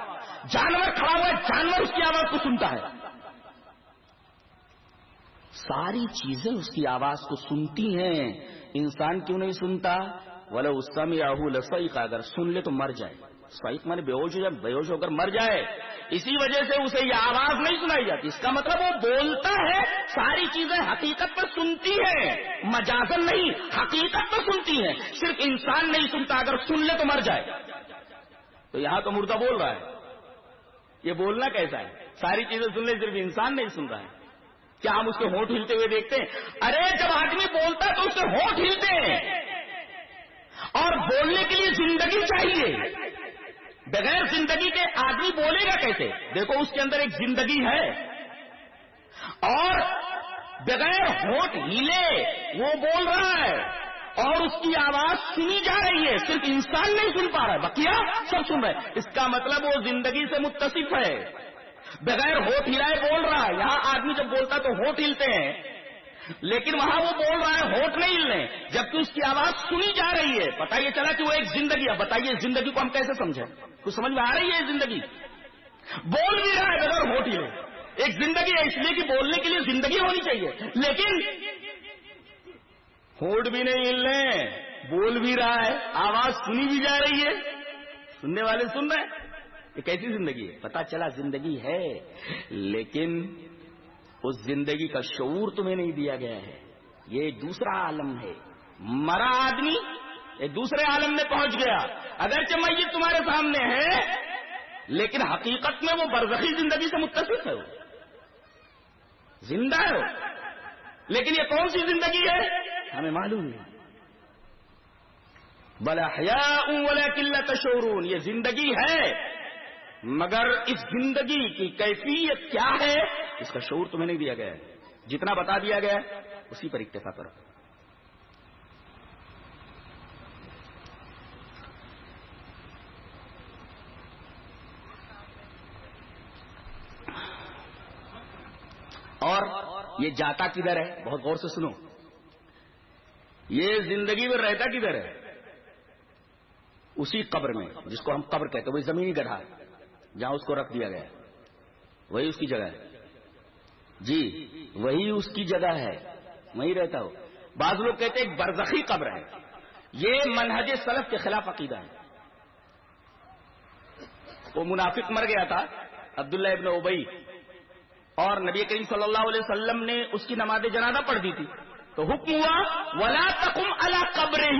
جانور کھڑا ہوا ہے جانور اس کی آواز کو سنتا ہے، ساری چیزیں اس کی آواز کو سنتی ہیں. انسان کیوں نہیں سنتا؟ وَلَوْ سَمِعَهُ لَصَعِقَ، اگر سن لے تو مر جائے. صحیح مانے بے ہوش ہو جائے، بے ہوش ہو کر مر جائے. اسی وجہ سے اسے یہ آواز نہیں سنائی جاتی. اس کا مطلب وہ بولتا ہے، ساری چیزیں حقیقت میں سنتی ہیں، مجازن نہیں، حقیقت میں سنتی ہیں. صرف انسان نہیں سنتا، اگر سن لے تو مر جائے. تو یہاں تو مردہ بول رہا ہے. یہ بولنا کیسا ہے؟ ساری چیزیں سن لے، صرف انسان نہیں سن رہا ہے. کیا ہم اس کے ہونٹ ہلتے ہوئے دیکھتے ہیں؟ ارے جب آدمی بولتا ہے تو اس کے ہونٹ ہلتے ہیں. اور بولنے کے لیے زندگی چاہیے، بغیر زندگی کے آدمی بولے گا کیسے؟ دیکھو اس کے اندر ایک زندگی ہے، اور بغیر ہونٹ ہلے وہ بول رہا ہے اور اس کی آواز سنی جا رہی ہے. صرف انسان نہیں سن پا رہا ہے، بقیہ سب سن رہے ہیں. اس کا مطلب وہ زندگی سے متصف ہے، بغیر ہونٹ ہلائے بول رہا ہے. یہاں آدمی جب بولتا ہے تو ہونٹ ہلتے ہیں، لیکن وہاں وہ بول رہا ہے ہونٹ نہیں ہلنے، جبکہ اس کی آواز سنی جا رہی ہے. پتہ یہ چلا کہ وہ ایک زندگی ہے. بتائیے زندگی کو ہم کیسے سمجھیں؟ کچھ سمجھ میں آ رہی ہے؟ زندگی بول بھی رہا ہے بغیر ہونٹ ہلے. ایک زندگی ہے، اس لیے کہ بولنے کے لیے زندگی ہونی چاہیے، لیکن ہونٹ بھی نہیں ہلنے، بول بھی رہا ہے، آواز سنی بھی جا رہی ہے، سننے والے سن رہے ہیں. یہ کیسی زندگی ہے؟ پتہ چلا زندگی ہے، لیکن اس زندگی کا شعور تمہیں نہیں دیا گیا ہے. یہ دوسرا عالم ہے. مرا آدمی ایک دوسرے عالم میں پہنچ گیا. اگرچہ میت تمہارے سامنے ہے، لیکن حقیقت میں وہ برزخی زندگی سے متصف ہے، وہ زندہ ہے وہ. لیکن یہ کون سی زندگی ہے ہمیں معلوم نہیں. بل احیاء ولکن لا تشعرون، یہ زندگی ہے مگر اس زندگی کی کیفیت کیا ہے اس کا شعور تمہیں نہیں دیا گیا ہے. جتنا بتا دیا گیا اسی پر اکتفا کرو. اور یہ جاتا کدھر ہے؟ بہت غور سے سنو. یہ زندگی میں رہتا کدھر ہے؟ اسی قبر میں، جس کو ہم قبر کہتے ہیں. وہی زمینی گڑھا جہاں اس کو رکھ دیا گیا، وہی اس کی جگہ ہے. جی وہی اس کی جگہ ہے، وہیں رہتا ہو. بعض لوگ کہتے ہیں ایک برزخی قبر ہے. یہ منہج سلف کے خلاف عقیدہ ہے. وہ منافق مر گیا تھا عبداللہ ابن ابی، اور نبی کریم صلی اللہ علیہ وسلم نے اس کی نماز جنازہ پڑھ دی تھی. تو حکم ہوا ولا تقم علی قبرہ،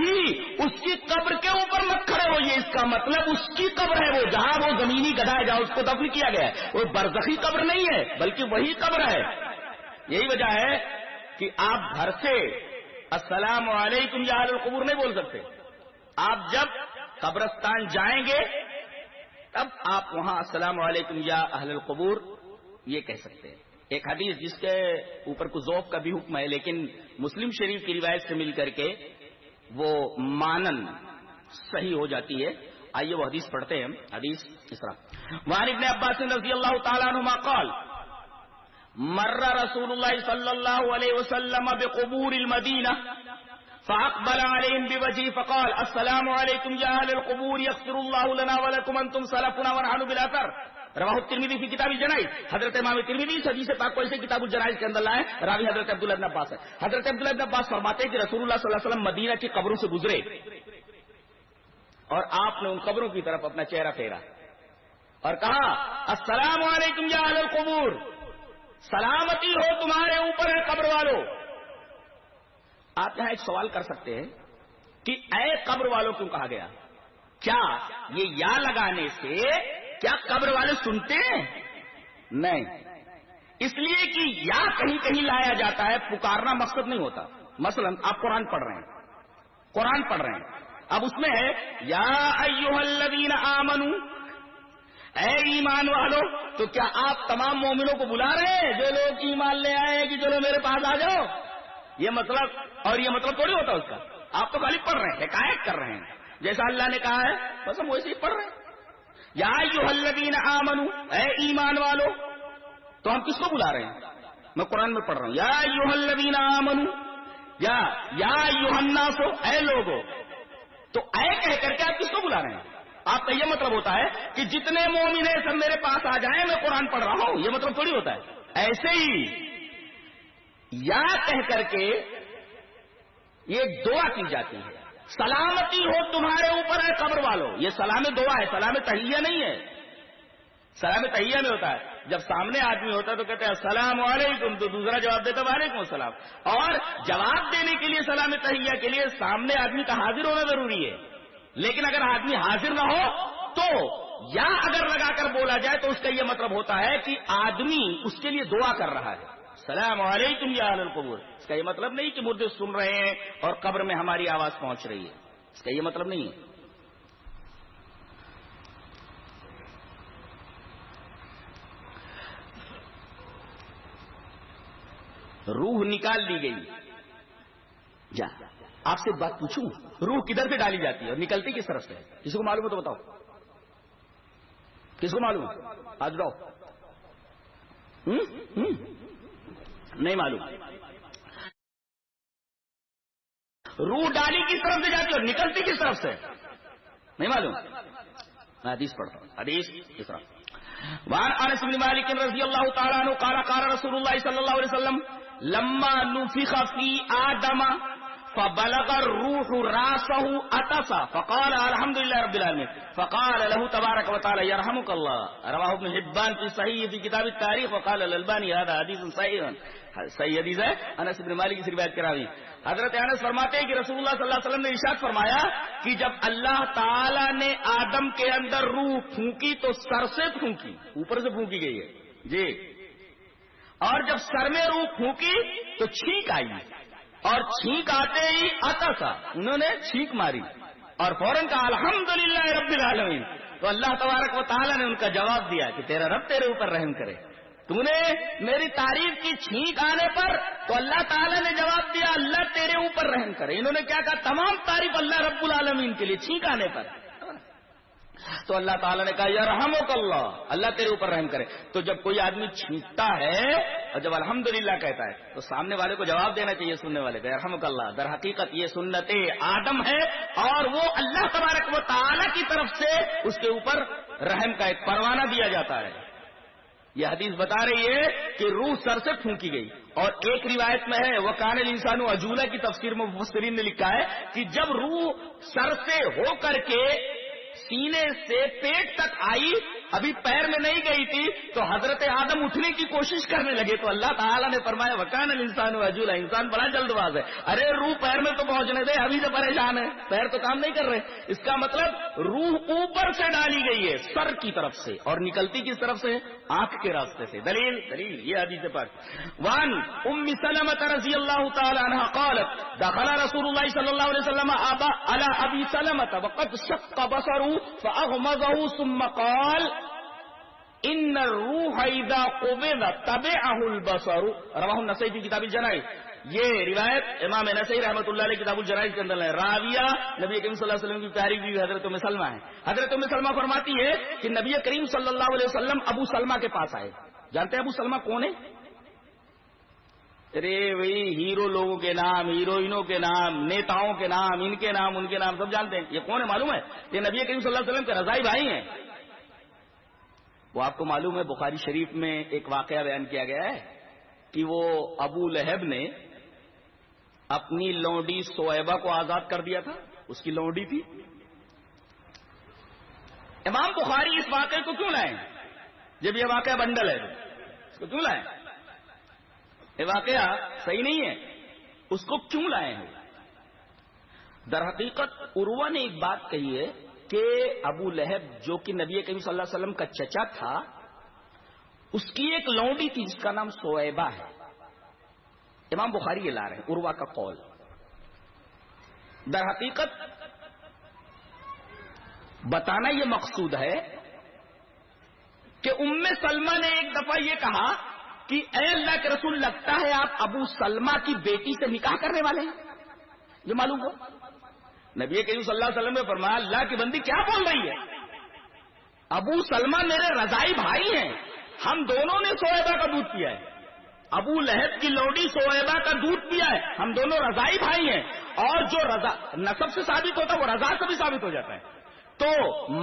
اس کی قبر کے اوپر مت کھڑے ہوئے. اس کا مطلب اس کی قبر ہے وہ، جہاں وہ زمینی گدھا ہے، جہاں اس کو دفن کیا گیا ہے. وہ برزخی قبر نہیں ہے بلکہ وہی قبر ہے. یہی وجہ ہے کہ آپ گھر سے السلام علیکم یا اہل القبور نہیں بول سکتے. آپ جب قبرستان جائیں گے تب آپ وہاں السلام علیکم یا اہل القبور یہ کہہ سکتے ہیں. ایک حدیث جس کے اوپر کچھ ذوق کا بھی حکم ہے، لیکن مسلم شریف کی روایت سے مل کر کے وہ مانن صحیح ہو جاتی ہے. آئیے وہ حدیث پڑھتے ہیں. حدیث اس طرح وعن ابن عباس رضی اللہ تعالی عنہما قال مر رسول اللہ صلی اللہ علیہ وسلم بقبور المدینہ فاقبل علیہم بوجهه فقال السلام علیکم یا اہل القبور یغفر اللہ لنا ولکم انتم سلفنا ونحن بالاثر. رواہ الترمذی فی کتاب الجنائز. حضرت امام ترمذی حدیث پاک کو ایسے کتاب الجنائز کے اندر لائے. راوی حضرت عبداللہ بن عباس ہے. حضرت عبداللہ بن عباس فرماتے ہیں کہ رسول اللہ صلی اللہ علیہ وسلم مدینہ کی قبروں سے گزرے اور آپ نے ان قبروں کی طرف اپنا چہرہ پھیرا اور کہا السلام علیکم یا اہل القبور. سلامتی ہو تمہارے اوپر ہے قبر والوں. آپ یہاں ایک سوال کر سکتے ہیں کہ اے قبر والوں کیوں کہا گیا؟ کیا یہ یا لگانے سے کیا قبر والے سنتے ہیں؟ نہیں، اس لیے کہ یا کہیں کہیں لایا جاتا ہے، پکارنا مقصد نہیں ہوتا. مثلا آپ قرآن پڑھ رہے ہیں، اب اس میں ہے یا ایھا الذین آمنو، اے ایمان والو. تو کیا آپ تمام مومنوں کو بلا رہے ہیں جو لوگ ایمان لے آئے ہیں کہ چلو میرے پاس آ جاؤ؟ یہ مطلب تھوڑی ہوتا اس کا. آپ تو خالی پڑھ رہے ہیں، حکایت کر رہے ہیں جیسا اللہ نے کہا ہے، بس ہم ویسے ہی پڑھ رہے ہیں. یا ایھا الذین آمنو، اے ایمان والو. تو ہم کس کو بلا رہے ہیں؟ میں قرآن میں پڑھ رہا ہوں یا ایھا الذین آمنو، یا ایھا الناس، اے لوگو. تو اے کہہ کر کے آپ کس کو بلا رہے ہیں؟ آپ کا یہ مطلب ہوتا ہے کہ جتنے مومن ہیں سب میرے پاس آ جائیں، میں قرآن پڑھ رہا ہوں. یہ مطلب تھوڑی ہوتا ہے. ایسے ہی یا کہہ کر کے یہ دعا کی جاتی ہے، سلامتی ہو تمہارے اوپر ہے قبر والوں. یہ سلام دعا ہے، سلام تحیہ نہیں ہے. سلام تحیہ میں ہوتا ہے جب سامنے آدمی ہوتا ہے تو کہتے ہیں السلام علیکم، تو دوسرا جواب دیتا وعلیکم السلام. اور جواب دینے کے لیے سلام تحیہ کے لیے سامنے آدمی کا حاضر ہونا ضروری ہے. لیکن اگر آدمی حاضر نہ ہو تو یا اگر لگا کر بولا جائے تو اس کا یہ مطلب ہوتا ہے کہ آدمی اس کے لیے دعا کر رہا ہے. السلام علیکم یا اہل القبور. اس کا یہ مطلب نہیں کہ مردے سن رہے ہیں اور قبر میں ہماری آواز پہنچ رہی ہے. اس کا یہ مطلب نہیں ہے. روح نکال لی گئی. جا آپ سے بات پوچھوں، روح کدھر سے ڈالی جاتی ہے اور نکلتی کس طرف سے؟ کسی کو معلوم ہے تو بتاؤ. کس کو معلوم ہے؟ آج بتاؤ. نہیں معلوم. روح ڈالی کس طرف سے جاتی ہے اور نکلتی کس طرف سے؟ نہیں معلوم. میں حدیث پڑھتا ہوں. حدیث کس طرح؟ وعن انس بن مالک رضی اللہ تعالی عنہ قال قال رسول اللہ صلی اللہ علیہ وسلم لما نفخ فی آدم فبلغ الروح راسه عطس فقال الحمد لله رب العالمين فقال له تبارك وتعالى يرحمك الله. رواه ابن حبان في صحيح في كتاب التاريخ وقال الألباني هذا حديث صحيح. صحیح حدیث ہے. انس بن مالک کی روایت کراوی. حضرت انس فرماتے ہیں کہ رسول اللہ صلی اللہ علیہ وسلم نے ارشاد فرمایا کہ جب اللہ تعالی نے آدم کے اندر روح پھونکی تو سر سے پھونکی، اوپر سے پھونکی گئی ہے جی. اور جب سر میں روح پھونکی تو چھینک آئی، اور چھینک آتے ہی عطسا، انہوں نے چھینک ماری اور فوراً کہا الحمدللہ رب العالمین. تو اللہ تبارک و تعالیٰ نے ان کا جواب دیا کہ تیرا رب تیرے اوپر رحم کرے. تو نے میری تعریف کی چھینک آنے پر تو اللہ تعالیٰ نے جواب دیا اللہ تیرے اوپر رحم کرے. انہوں نے کیا کہا؟ تمام تعریف اللہ رب العالمین کے لیے چھینک آنے پر. تو اللہ تعالیٰ نے کہا یرحمک اللہ، اللہ تیرے اوپر رحم کرے. تو جب کوئی آدمی چھینکتا ہے اور جب الحمدللہ کہتا ہے تو سامنے والے کو جواب دینا چاہیے، سننے والے کو یرحمک اللہ. در حقیقت یہ سنت آدم ہے اور وہ اللہ تبارک و تعالیٰ کی طرف سے اس کے اوپر رحم کا ایک پروانہ دیا جاتا ہے. یہ حدیث بتا رہی ہے کہ روح سر سے پھونکی گئی. اور ایک روایت میں ہے وَكَانَ الْإِنسَانُ عَجُولًا کی تفسیر میں مفسرین نے لکھا ہے کہ جب روح سر سے ہو کر کے سینے سے پیٹ تک آئی، ابھی پیر میں نہیں گئی تھی، تو حضرت آدم اٹھنے کی کوشش کرنے لگے تو اللہ تعالیٰ نے فرمایا وَكَانَ الْإِنسَانُ عَجُولًا. انسان بڑا جلد باز ہے. ارے روح پیر میں تو پہنچنے دے، ابھی سے پریشان ہے، پیر تو کام نہیں کر رہے. اس کا مطلب روح اوپر سے ڈالی گئی ہے سر کی طرف سے اور نکلتی کس طرف سے؟ آنکھ کے راستے سے. دلیل یہ حدیث پاک. وان ام سلمۃ رضی اللہ تعالی عنہا قالت دخل رسول اللہ صلی اللہ علیہ وسلم على ابی سلمۃ وقد شق بصره فاغمضه ثم قال ان الروح اذا قبض تبعه البصر. رواه النسائی في كتاب الجنائز. یہ روایت امام نسائی رحمۃ اللہ علیہ کتاب الجنائز کے اندر ہے. راویہ نبی کریم صلی اللہ علیہ وسلم کی پیاری بیوی حضرت ام سلمہ ہے. حضرت ام سلمہ فرماتی ہے کہ نبی کریم صلی اللہ علیہ وسلم ابو سلمہ کے پاس آئے. جانتے ہیں ابو سلمہ کون ہے؟ ارے وہی ہیرو لوگوں کے نام، ہیروئنوں کے نام، نیتاؤں کے نام، ان کے نام ان کے نام سب جانتے ہیں. یہ کون ہے معلوم ہے؟ یہ نبی کریم صلی اللہ علیہ وسلم کے رضائی بھائی ہیں. وہ آپ کو معلوم ہے بخاری شریف میں ایک واقعہ بیان کیا گیا ہے کہ وہ ابو لہب نے اپنی لونڈی سویبہ کو آزاد کر دیا تھا. اس کی لونڈی تھی. امام بخاری اس واقعے کو کیوں لائے؟ جب یہ واقعہ بنڈل ہے اس کو کیوں لائے؟ یہ واقعہ صحیح نہیں ہے، اس کو کیوں لائے ہیں؟ در حقیقت عروہ نے ایک بات کہی ہے کہ ابو لہب جو کہ نبی کریم صلی اللہ علیہ وسلم کا چچا تھا، اس کی ایک لونڈی تھی جس کا نام سویبہ ہے. امام بخاری یہ لا رہے ہیں عروہ کا قول. در حقیقت بتانا یہ مقصود ہے کہ ام سلمہ نے ایک دفعہ یہ کہا کہ اے اللہ کے رسول، لگتا ہے آپ ابو سلمہ کی بیٹی سے نکاح کرنے والے ہیں. یہ معلوم ہو نبی کریم صلی اللہ علیہ وسلم نے فرمایا اللہ کی بندی کیا بول رہی ہے؟ ابو سلمہ میرے رضائی بھائی ہیں، ہم دونوں نے سویبہ کا دودھ پیا ہے. ابو لہب کی لوڈی سویبہ کا دودھ پیا ہے، ہم دونوں رضائی بھائی ہیں. اور جو رضا نسب سے ثابت ہوتا ہے وہ رضا سے بھی ثابت ہو جاتا ہے. تو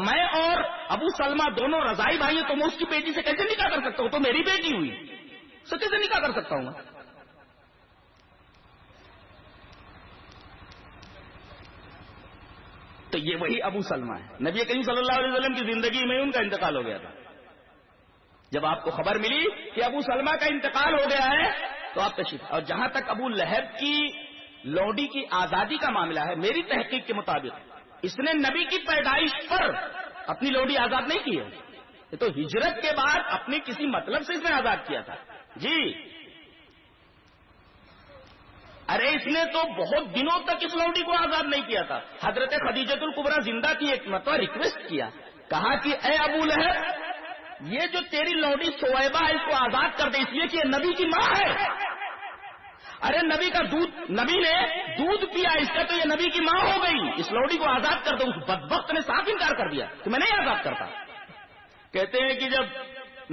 میں اور ابو سلمہ دونوں رضائی بھائی ہیں، تو میں اس کی بیٹی سے کیسے نکاح کر سکتا ہوں؟ تو میری بیٹی ہوئی، سے کیسے نکاح کر سکتا ہوں؟ تو یہ وہی ابو سلمہ ہے. نبی کریم صلی اللہ علیہ وسلم کی زندگی میں ان کا انتقال ہو گیا تھا. جب آپ کو خبر ملی کہ ابو سلمہ کا انتقال ہو گیا ہے تو آپ تشریف. اور جہاں تک ابو لہب کی لوڈی کی آزادی کا معاملہ ہے، میری تحقیق کے مطابق اس نے نبی کی پیدائش پر اپنی لوڈی آزاد نہیں کی ہے. یہ تو ہجرت کے بعد اپنے کسی مطلب سے اس نے آزاد کیا تھا. جی ارے اس نے تو بہت دنوں تک اس لوڈی کو آزاد نہیں کیا تھا. حضرت خدیجۃ الکبریٰ زندہ تھی، ایک مرتبہ ریکویسٹ کیا، کہا کہ اے ابو لہب یہ جو تیری لوڈی سویبہ ہے اس کو آزاد کر دے، اس لیے کہ یہ نبی کی ماں ہے. ارے نبی کا دودھ، نبی نے دودھ پیا اس کا، تو یہ نبی کی ماں ہو گئی، اس لوڈی کو آزاد کر دو. اس بدبخت نے صاف انکار کر دیا کہ میں نہیں آزاد کرتا. کہتے ہیں کہ جب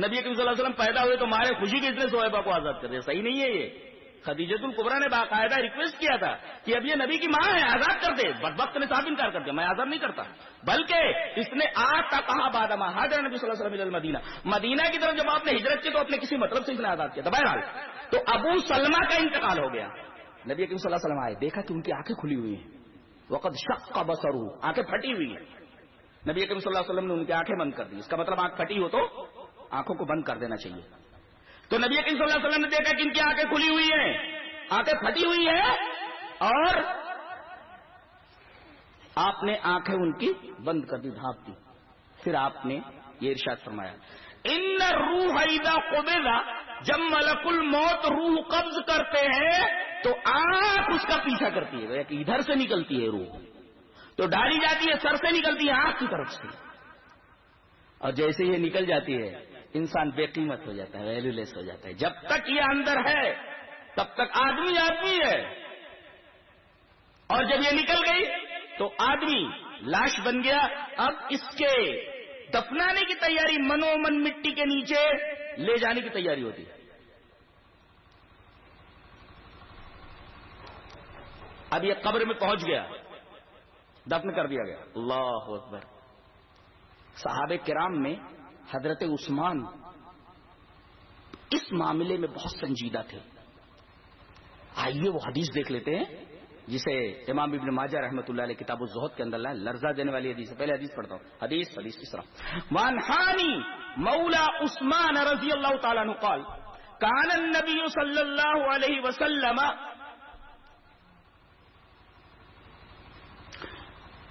نبی کریم صلی اللہ علیہ وسلم پیدا ہوئے تو مارے خوشی کے اس نے سویبہ کو آزاد کر دیا. صحیح نہیں ہے یہ. خدیجۃ الکبریٰ نے باقاعدہ ریکویسٹ کیا تھا کہ اب یہ نبی کی ماں ہے، آزاد کر دے. بدبخت نے صاف انکار کر دیا، میں آزاد نہیں کرتا. بلکہ اس نے آتا کہا بادما حاضر نبی صلی اللہ علیہ وسلم المدینہ، مدینہ کی طرف جب آپ نے ہجرت کی تو اپنے کسی مطلب سے اس نے آزاد کیا تھا. بہرحال تو ابو سلمہ کا انتقال ہو گیا. نبی کریم صلی اللہ علیہ وسلم آئے، دیکھا کہ ان کی آنکھیں کھلی ہوئی ہیں. وقد شق بصرہ، آنکھیں پھٹی ہوئی ہیں. نبی کریم صلی اللہ علیہ وسلم نے ان کی آنکھیں بند کر دی. اس کا مطلب آنکھ پھٹی ہو تو آنکھوں کو بند کر دینا چاہیے. تو نبی کریم صلی اللہ علیہ وسلم نے دیکھا کہ ان کی آنکھیں کھلی ہوئی ہیں، آنکھیں پھٹی ہوئی ہے، اور آپ نے آنکھیں ان کی بند کر دی، ڈھانپ دی. پھر آپ نے یہ ارشاد فرمایا ان الروح اذا قبض، جب ملک الموت روح قبض کرتے ہیں تو آنکھ اس کا پیچھا کرتی ہے، کہ ادھر سے نکلتی ہے روح، تو ڈالی جاتی ہے سر سے نکلتی ہے آنکھ کی طرف سے. اور جیسے یہ نکل جاتی ہے انسان بے قیمت ہو جاتا ہے، ویلیو لیس ہو جاتا ہے. جب تک یہ اندر ہے تب تک آدمی آدمی ہے، اور جب یہ نکل گئی تو آدمی لاش بن گیا. اب اس کے دفنانے کی تیاری، منو من مٹی کے نیچے لے جانے کی تیاری ہوتی ہے. اب یہ قبر میں پہنچ گیا، دفن کر دیا گیا. اللہ اکبر. صحابہ کرام میں حضرت عثمان اس معاملے میں بہت سنجیدہ تھے. آئیے وہ حدیث دیکھ لیتے ہیں جسے امام ابن ماجہ رحمۃ اللہ علیہ کتاب الزہد کے اندر لائے. لرزہ دینے والی حدیث ہے. پہلے حدیث پڑھتا ہوں. حدیث اس طرح وان حانی مولا عثمان رضی اللہ تعالی عنہ قال کان النبی صلی اللہ علیہ وسلم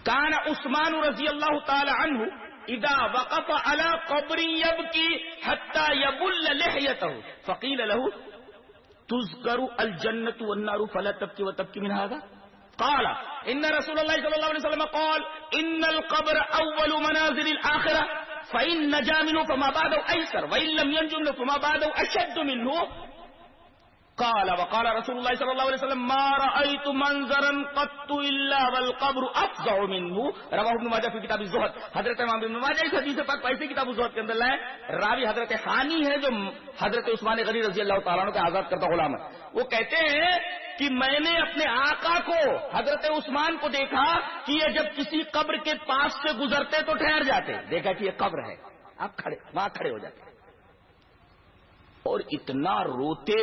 کان عثمان رضی اللہ تعالی عنہ اذا وقف على قبر يبكي حتى يبل لحيته فقيل له تذكر الجنة والنار فلا تبكي وتبكي من هذا. قال ان رسول الله صلى الله عليه وسلم قال ان القبر اول منازل الاخره فان نجا منه فما بعده ايسر وان لم ينج منه فما بعده اشد منه. قال وقال رسول الله صلى الله عليه وسلم ما رأيت منظرا قط الا والقبر افظع منه. رواه ابن ماجہ في کتاب الزہد. حضرت امام ابن ماجہ اس حدیث پاک ایسے کتاب الزہد کے اندر لائے. راوی حضرت حانی ہے جو حضرت عثمان غنی رضی اللہ تعالیٰ عنہ کا آزاد کرتا غلام ہے. وہ کہتے ہیں کہ میں نے اپنے آقا کو حضرت عثمان کو دیکھا کہ یہ جب کسی قبر کے پاس سے گزرتے تو ٹھہر جاتے، دیکھا کہ یہ قبر ہے، آپ کھڑے وہاں کھڑے ہو جاتے اور اتنا روتے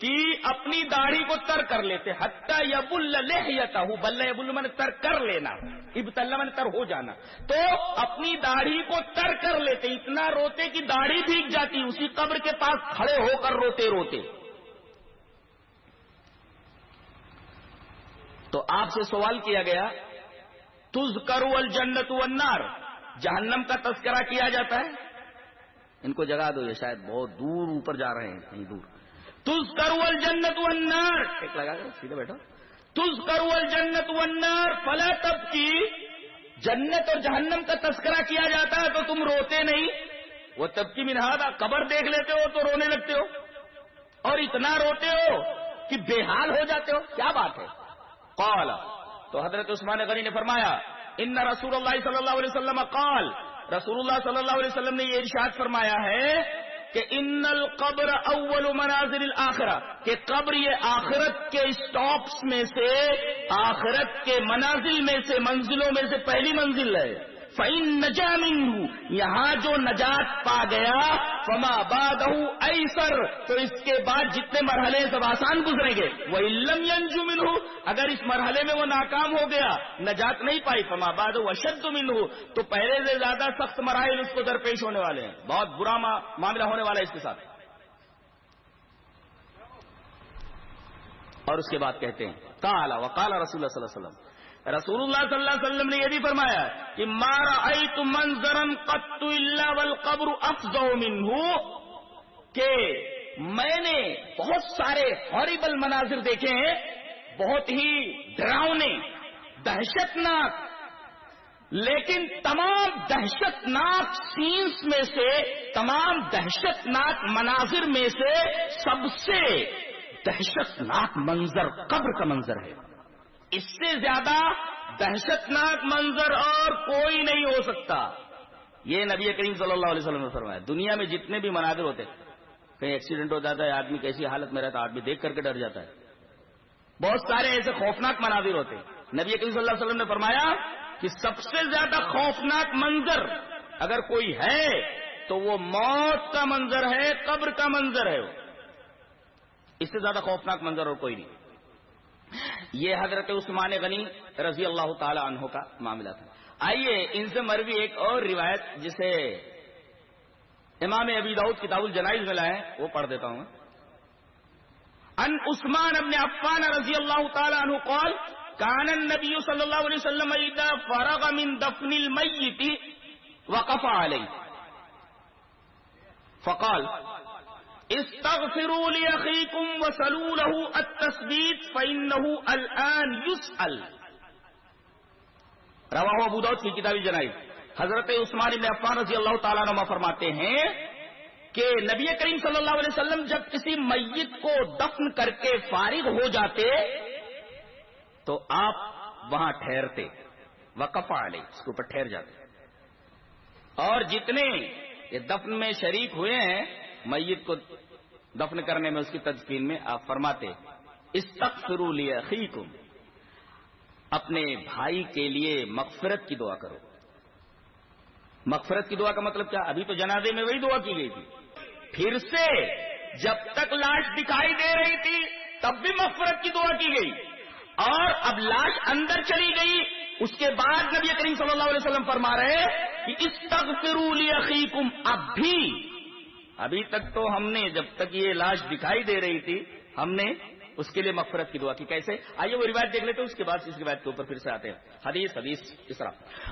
کہ اپنی داڑھی کو تر کر لیتے. حتی یبل لحیتہ، بل یبل من تر کر لینا، ابتل من تر ہو جانا. تو اپنی داڑھی کو تر کر لیتے، اتنا روتے کہ داڑھی بھیگ جاتی. اسی قبر کے پاس کھڑے ہو کر روتے روتے. تو آپ سے سوال کیا گیا تذکر الجنت والنار، جہنم کا تذکرہ کیا جاتا ہے؟ ان کو جگہ دو، یہ شاید بہت دور اوپر جا رہے ہیں، کہیں دور. تذکر الجنت والنار، ٹھیک لگا کر سیدھے بیٹھو. تذکر الجنت والنار فلا تبکی، جنت اور جہنم کا تذکرہ کیا جاتا ہے تو تم روتے نہیں. وہ تبکی من ھذا، قبر دیکھ لیتے ہو تو رونے لگتے ہو، اور اتنا روتے ہو کہ بے حال ہو جاتے ہو، کیا بات ہے؟ قال، تو حضرت عثمان غنی نے فرمایا ان رسول اللہ صلی اللہ علیہ وسلم قال، رسول اللہ صلی اللہ علیہ وسلم نے یہ ارشاد فرمایا ہے کہ ان القبر اول منازل الاخرہ، کہ قبر یہ آخرت کے اسٹاپس میں سے، آخرت کے منازل میں سے، منزلوں میں سے پہلی منزل ہے. فَإِن نَجَا مِنْهُ، یہاں جو نجات پا گیا، فَمَا بَعْدَهُ أَيْسَرُ، تو اس کے بعد جتنے مرحلے سب آسان گزریں گے. وَإِن لَّمْ يَنْجُ مِنْهُ، اگر اس مرحلے میں وہ ناکام ہو گیا، نجات نہیں پائی، فَمَا بَعْدَهُ أَشَدُّ مِنْهُ، تو پہلے سے زیادہ سخت مراحل اس کو درپیش ہونے والے ہیں، بہت برا معاملہ ہونے والا ہے اس کے ساتھ. اور اس کے بعد کہتے ہیں قال وقال رسول اللہ صلی اللہ علیہ وسلم، رسول اللہ صلی اللہ علیہ وسلم نے یہ بھی فرمایا کہ ما رأیت منظرا قط الا والقبر افظع منہ، کہ میں نے بہت سارے ہاریبل مناظر دیکھے ہیں، بہت ہی ڈراؤنے، دہشت ناک، لیکن تمام دہشت ناک سینس میں سے، تمام دہشت ناک مناظر میں سے سب سے دہشت ناک منظر قبر کا منظر ہے. اس سے زیادہ دہشت ناک منظر اور کوئی نہیں ہو سکتا. یہ نبی کریم صلی اللہ علیہ وسلم نے فرمایا. دنیا میں جتنے بھی مناظر ہوتے، کہیں ایکسیڈنٹ ہو جاتا ہے، آدمی کیسی حالت میں رہتا ہے، آدمی دیکھ کر کے ڈر جاتا ہے. بہت سارے ایسے خوفناک مناظر ہوتے، نبی کریم صلی اللہ علیہ وسلم نے فرمایا کہ سب سے زیادہ خوفناک منظر اگر کوئی ہے تو وہ موت کا منظر ہے، قبر کا منظر ہے. اس سے زیادہ خوفناک منظر اور کوئی نہیں. یہ حضرت عثمان غنی رضی اللہ تعالی عنہ کا معاملہ تھا. آئیے ان سے مروی ایک اور روایت جسے امام ابی داؤد کتاب الجنائز میں لائے ہیں وہ پڑھ دیتا ہوں. ان عثمان بن عفان رضی اللہ تعالی عنہ قال كان النبي صلی اللہ علیہ وسلم اذا فرغ من دفن المیت وقف علیہ فقال استغفروا لأخيكم وسلوا له التثبيت فإنه الآن يسأل. رواہ ابو داؤد کی کتاب الجنائز. حضرت عثمان بن عفان رضی اللہ تعالیٰ عنہ فرماتے ہیں کہ نبی کریم صلی اللہ علیہ وسلم جب کسی میت کو دفن کر کے فارغ ہو جاتے تو آپ وہاں ٹھہرتے، وقف علیہ، اس کے اوپر ٹھہر جاتے، اور جتنے یہ دفن میں شریک ہوئے ہیں میت کو دفن کرنے میں، اس کی تدفین میں، آپ فرماتے استغفروا لاخیکم، اپنے بھائی کے لیے مغفرت کی دعا کرو. مغفرت کی دعا کا مطلب کیا؟ ابھی تو جنازے میں وہی دعا کی گئی تھی، پھر سے جب تک لاش دکھائی دے رہی تھی تب بھی مغفرت کی دعا کی گئی، اور اب لاش اندر چلی گئی اس کے بعد نبی کریم صلی اللہ علیہ وسلم فرما رہے کہ استغفروا لاخیکم، ابھی تک تو ہم نے جب تک یہ لاش دکھائی دے رہی تھی ہم نے اس کے لیے مغفرت کی دعا کی. کیسے؟ آئیے وہ روایت دیکھ لیتے ہیں، اس کے بعد اس روایت کے اوپر پھر سے آتے ہیں. حدیث اس طرح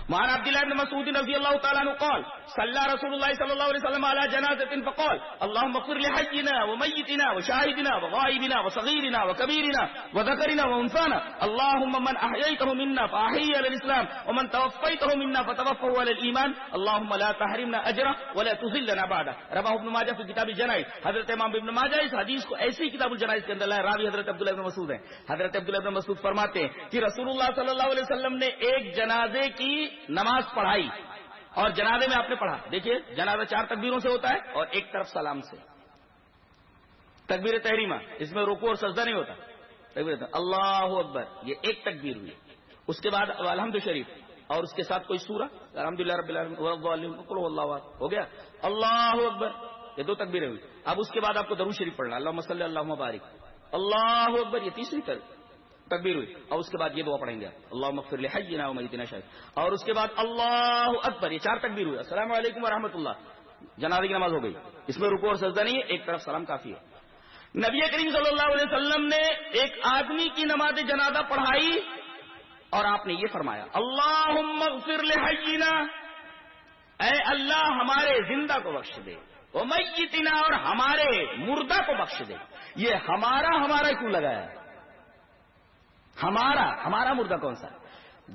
وعن عبداللہ بن مسعود رضی اللہ تعالیٰ عنہ قال صلی رسول اللہ صلی اللہ علیہ وسلم على جنازة فقال اللهم اغفر لحينا وميتنا وشاهدنا وغائبنا وصغيرنا وكبيرنا وذكرنا وانثانا اللهم من احييته منا فاحيه على الاسلام ومن توفيته منا فتوفه على الايمان اللهم لا تحرمنا اجره ولا تذلنا بعده. رواه ابن ماجہ في کتاب الجنائز. حضرت امام ابن ماجہ اس حدیث کو ایسی کتاب الجنائز کے اندر لائے. راوی حضرت عبداللہ بن مسعود ہیں. حضرت عبداللہ بن مسعود فرماتے ہیں کہ رسول اللہ صلی اللہ علیہ وسلم نے ایک جنازے کی نماز پڑھائی، اور جنازے میں آپ نے پڑھا، دیکھیے جنازہ 4 تکبیروں سے ہوتا ہے اور ایک طرف سلام سے. تکبیر تحریمہ، اس میں رکوع اور سجدہ نہیں ہوتا. تکبیر اللہ اکبر، یہ ایک تکبیر ہوئی. اس کے بعد الحمد شریف، اور اس کے ساتھ کوئی سورہ الحمدللہ رب العالمین قل هو اللہ احد ہو گیا. اللہ اکبر، یہ 2 تکبیریں ہوئی. اب اس کے بعد آپ کو درود شریف پڑھنا، اللہم صلی اللہم بارک، اللہ اکبر، یہ تیسری تکبیر ہوئی. اور اس کے بعد یہ دعا پڑھیں گے اللہم اغفر لحینا ومیتنا شاہد. اور اس کے بعد اللہ اکبر، یہ 4 تکبیر ہوئی. السلام علیکم ورحمۃ اللہ، جنازے کی نماز ہو گئی. اس میں رکوع اور سجدہ نہیں ہے، ایک طرف سلام کافی ہے. نبی کریم صلی اللہ علیہ وسلم نے ایک آدمی کی نماز جنازہ پڑھائی اور آپ نے یہ فرمایا اللہم اغفر لحینا، اے اللہ ہمارے زندہ کو بخش دے، ومیتنا اور ہمارے مردہ کو بخش دے۔ یہ ہمارا کیوں لگایا ہے؟ ہمارا مردہ کون سا؟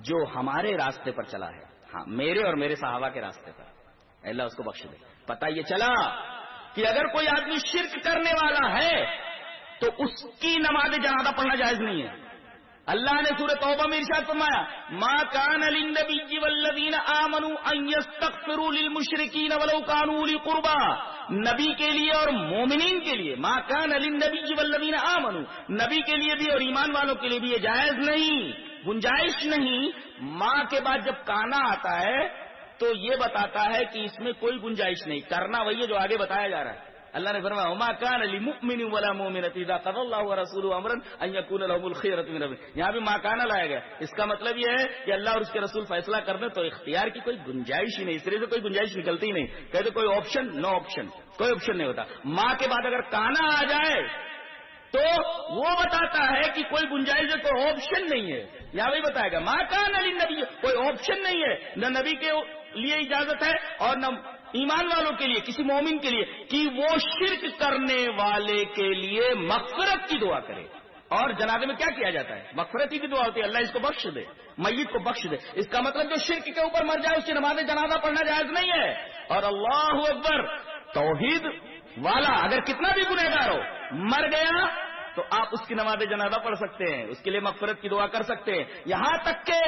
جو ہمارے راستے پر چلا ہے، ہاں میرے اور میرے صحابہ کے راستے پر، اللہ اس کو بخش دے۔ پتہ یہ چلا کہ اگر کوئی آدمی شرک کرنے والا ہے تو اس کی نماز جنازہ پڑھنا جائز نہیں ہے۔ اللہ نے سورہ توبہ میں ارشاد فرمایا ما کان للنبی والذین آمنوا ان یستغفروا للمشرکین ولو کانوا اولی قربا، نبی کے لیے اور مومنین کے لیے، ما کان للنبی والذین آمنوا، نبی کے لیے بھی اور ایمان والوں کے لیے بھی یہ جائز نہیں، گنجائش نہیں۔ ماں کے بعد جب کانا آتا ہے تو یہ بتاتا ہے کہ اس میں کوئی گنجائش نہیں، کرنا وہی ہے جو آگے بتایا جا رہا ہے۔ اللہ نے فرمایا وما كان لمؤمن ولا مؤمنة اذا قضى الله ورسوله امرا ان يكون لهم الخيرة من امرهم، یہاں بھی ما کانا لایا گیا۔ اس کا مطلب یہ ہے کہ اللہ اور اس کے رسول فیصلہ کر دیں تو اختیار کی کوئی گنجائش ہی نہیں، اس طرح سے کوئی گنجائش نکلتی ہی نہیں۔ کہتے کوئی آپشن، نو آپشن، کوئی آپشن نہیں ہوتا۔ ماں کے بعد اگر کانا آ جائے تو وہ بتاتا ہے کہ کوئی گنجائش ہے، کوئی آپشن نہیں ہے۔ یہاں بھی بتائے گا ما کان للنبی، کوئی آپشن نہیں ہے، نہ نبی کے لیے اجازت ہے اور نہ ایمان والوں کے لیے، کسی مومن کے لیے، کہ وہ شرک کرنے والے کے لیے مغفرت کی دعا کرے۔ اور جنازے میں کیا کیا جاتا ہے؟ مغفرت ہی کی دعا ہوتی ہے، اللہ اس کو بخش دے، میت کو بخش دے۔ اس کا مطلب جو شرک کے اوپر مر جائے اس کی نماز جنازہ پڑھنا جائز نہیں ہے۔ اور اللہ اکبر، توحید والا اگر کتنا بھی گنہگار ہو مر گیا تو آپ اس کی نماز جنازہ پڑھ سکتے ہیں، اس کے لیے مغفرت کی دعا کر سکتے ہیں۔ یہاں تک کہ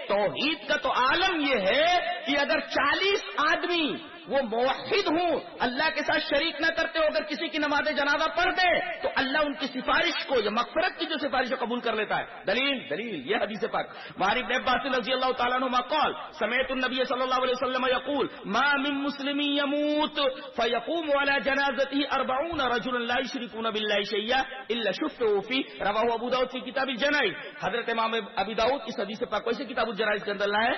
توحید کا تو عالم یہ ہے کہ اگر 40 آدمی وہ موحد ہوں، اللہ کے ساتھ شریک نہ کرتے ہو، اگر کسی کی نماز جنازہ پڑھ دے تو اللہ ان کی سفارش کو، یا مغفرت کی جو سفارش کو قبول کر لیتا ہے۔ دلیل یہ حدیث پاک ہماری ابن عباس رضی اللہ تعالیٰ عنہما قال سمعت النبی صلی اللہ علیہ وسلم یقول ما من مسلم يموت فيقوم على جنازته 40 رجلا لا يشركون بالله شيئا الا شفعوا فيه، رواه ابو داؤد في کتاب الجنائز۔ حضرت امام ابی داؤد اس حدیث پاک کو کتاب الجنائز کے اندر لائے،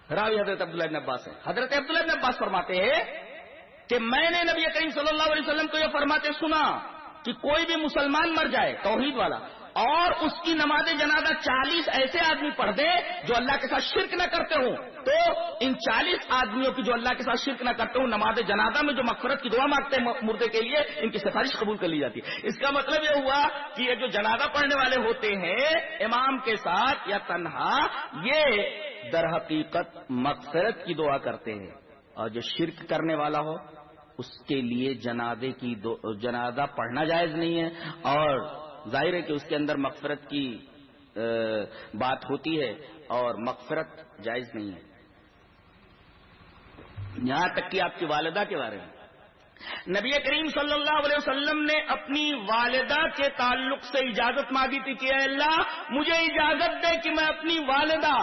راوی حضرت عبداللہ ابن عباس ہے۔ حضرت عبداللہ ابن عباس فرماتے ہیں کہ میں نے نبی کریم صلی اللہ علیہ وسلم کو یہ فرماتے سنا کہ کوئی بھی مسلمان مر جائے توحید والا اور اس کی نماز جنازہ 40 ایسے آدمی پڑھ دیں جو اللہ کے ساتھ شرک نہ کرتے ہوں، تو ان 40 آدمیوں کی جو اللہ کے ساتھ شرک نہ کرتے ہوں نماز جنازہ میں جو مغفرت کی دعا مانگتے ہیں مردے کے لیے، ان کی سفارش قبول کر لی جاتی ہے۔ اس کا مطلب یہ ہوا کہ یہ جو جنازہ پڑھنے والے ہوتے ہیں امام کے ساتھ یا تنہا، یہ در حقیقت مغفرت کی دعا کرتے ہیں، اور جو شرک کرنے والا ہو اس کے لیے جنازہ پڑھنا جائز نہیں ہے، اور ظاہر ہے کہ اس کے اندر مغفرت کی بات ہوتی ہے اور مغفرت جائز نہیں ہے۔ یہاں تک کہ آپ کی والدہ کے بارے میں نبی کریم صلی اللہ علیہ وسلم نے اپنی والدہ کے تعلق سے اجازت مانگی تھی کہ اے اللہ مجھے اجازت دے کہ میں اپنی والدہ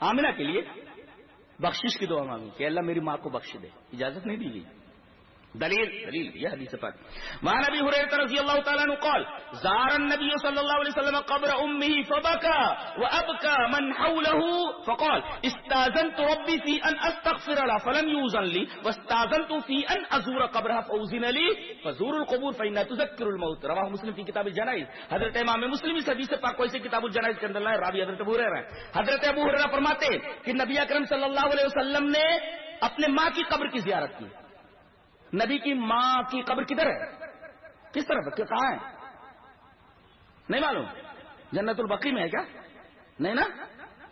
آمنہ کے لیے بخشش کی دعا مانگوں کہ اللہ میری ماں کو بخش دے، اجازت نہیں دی گئی۔ دلیل یہ حدیث پاک وعن ابی ہریرہ رضی اللہ تعالی عنہ قال زار النبي صلی اللہ علیہ وسلم قبر امه فبكى وابكى من حوله فقال استاذنت ربي في ان استغفر لها فلم يؤذن لي واستاذنت في ان ازور قبرها فاذن لي فزوروا القبور فانها تذكر الموت، رواه مسلم في کتاب الجنائز۔ حضرت امام مسلم اس حدیث پاک کو اسے کتاب الجنائز کے اندر لائے، راوی حضرت ابو ہریرہ ہیں۔ حضرت ابو ہریرہ فرماتے ہیں کہ نبی اکرم صلی اللہ علیہ وسلم نے اپنے ماں کی قبر کی زیارت کی۔ نبی کی ماں کی قبر کدھر ہے؟ کس طرف ہے؟ کہاں ہے؟ نہیں معلوم؟ جنت البقیع میں ہے کیا؟ نہیں نا؟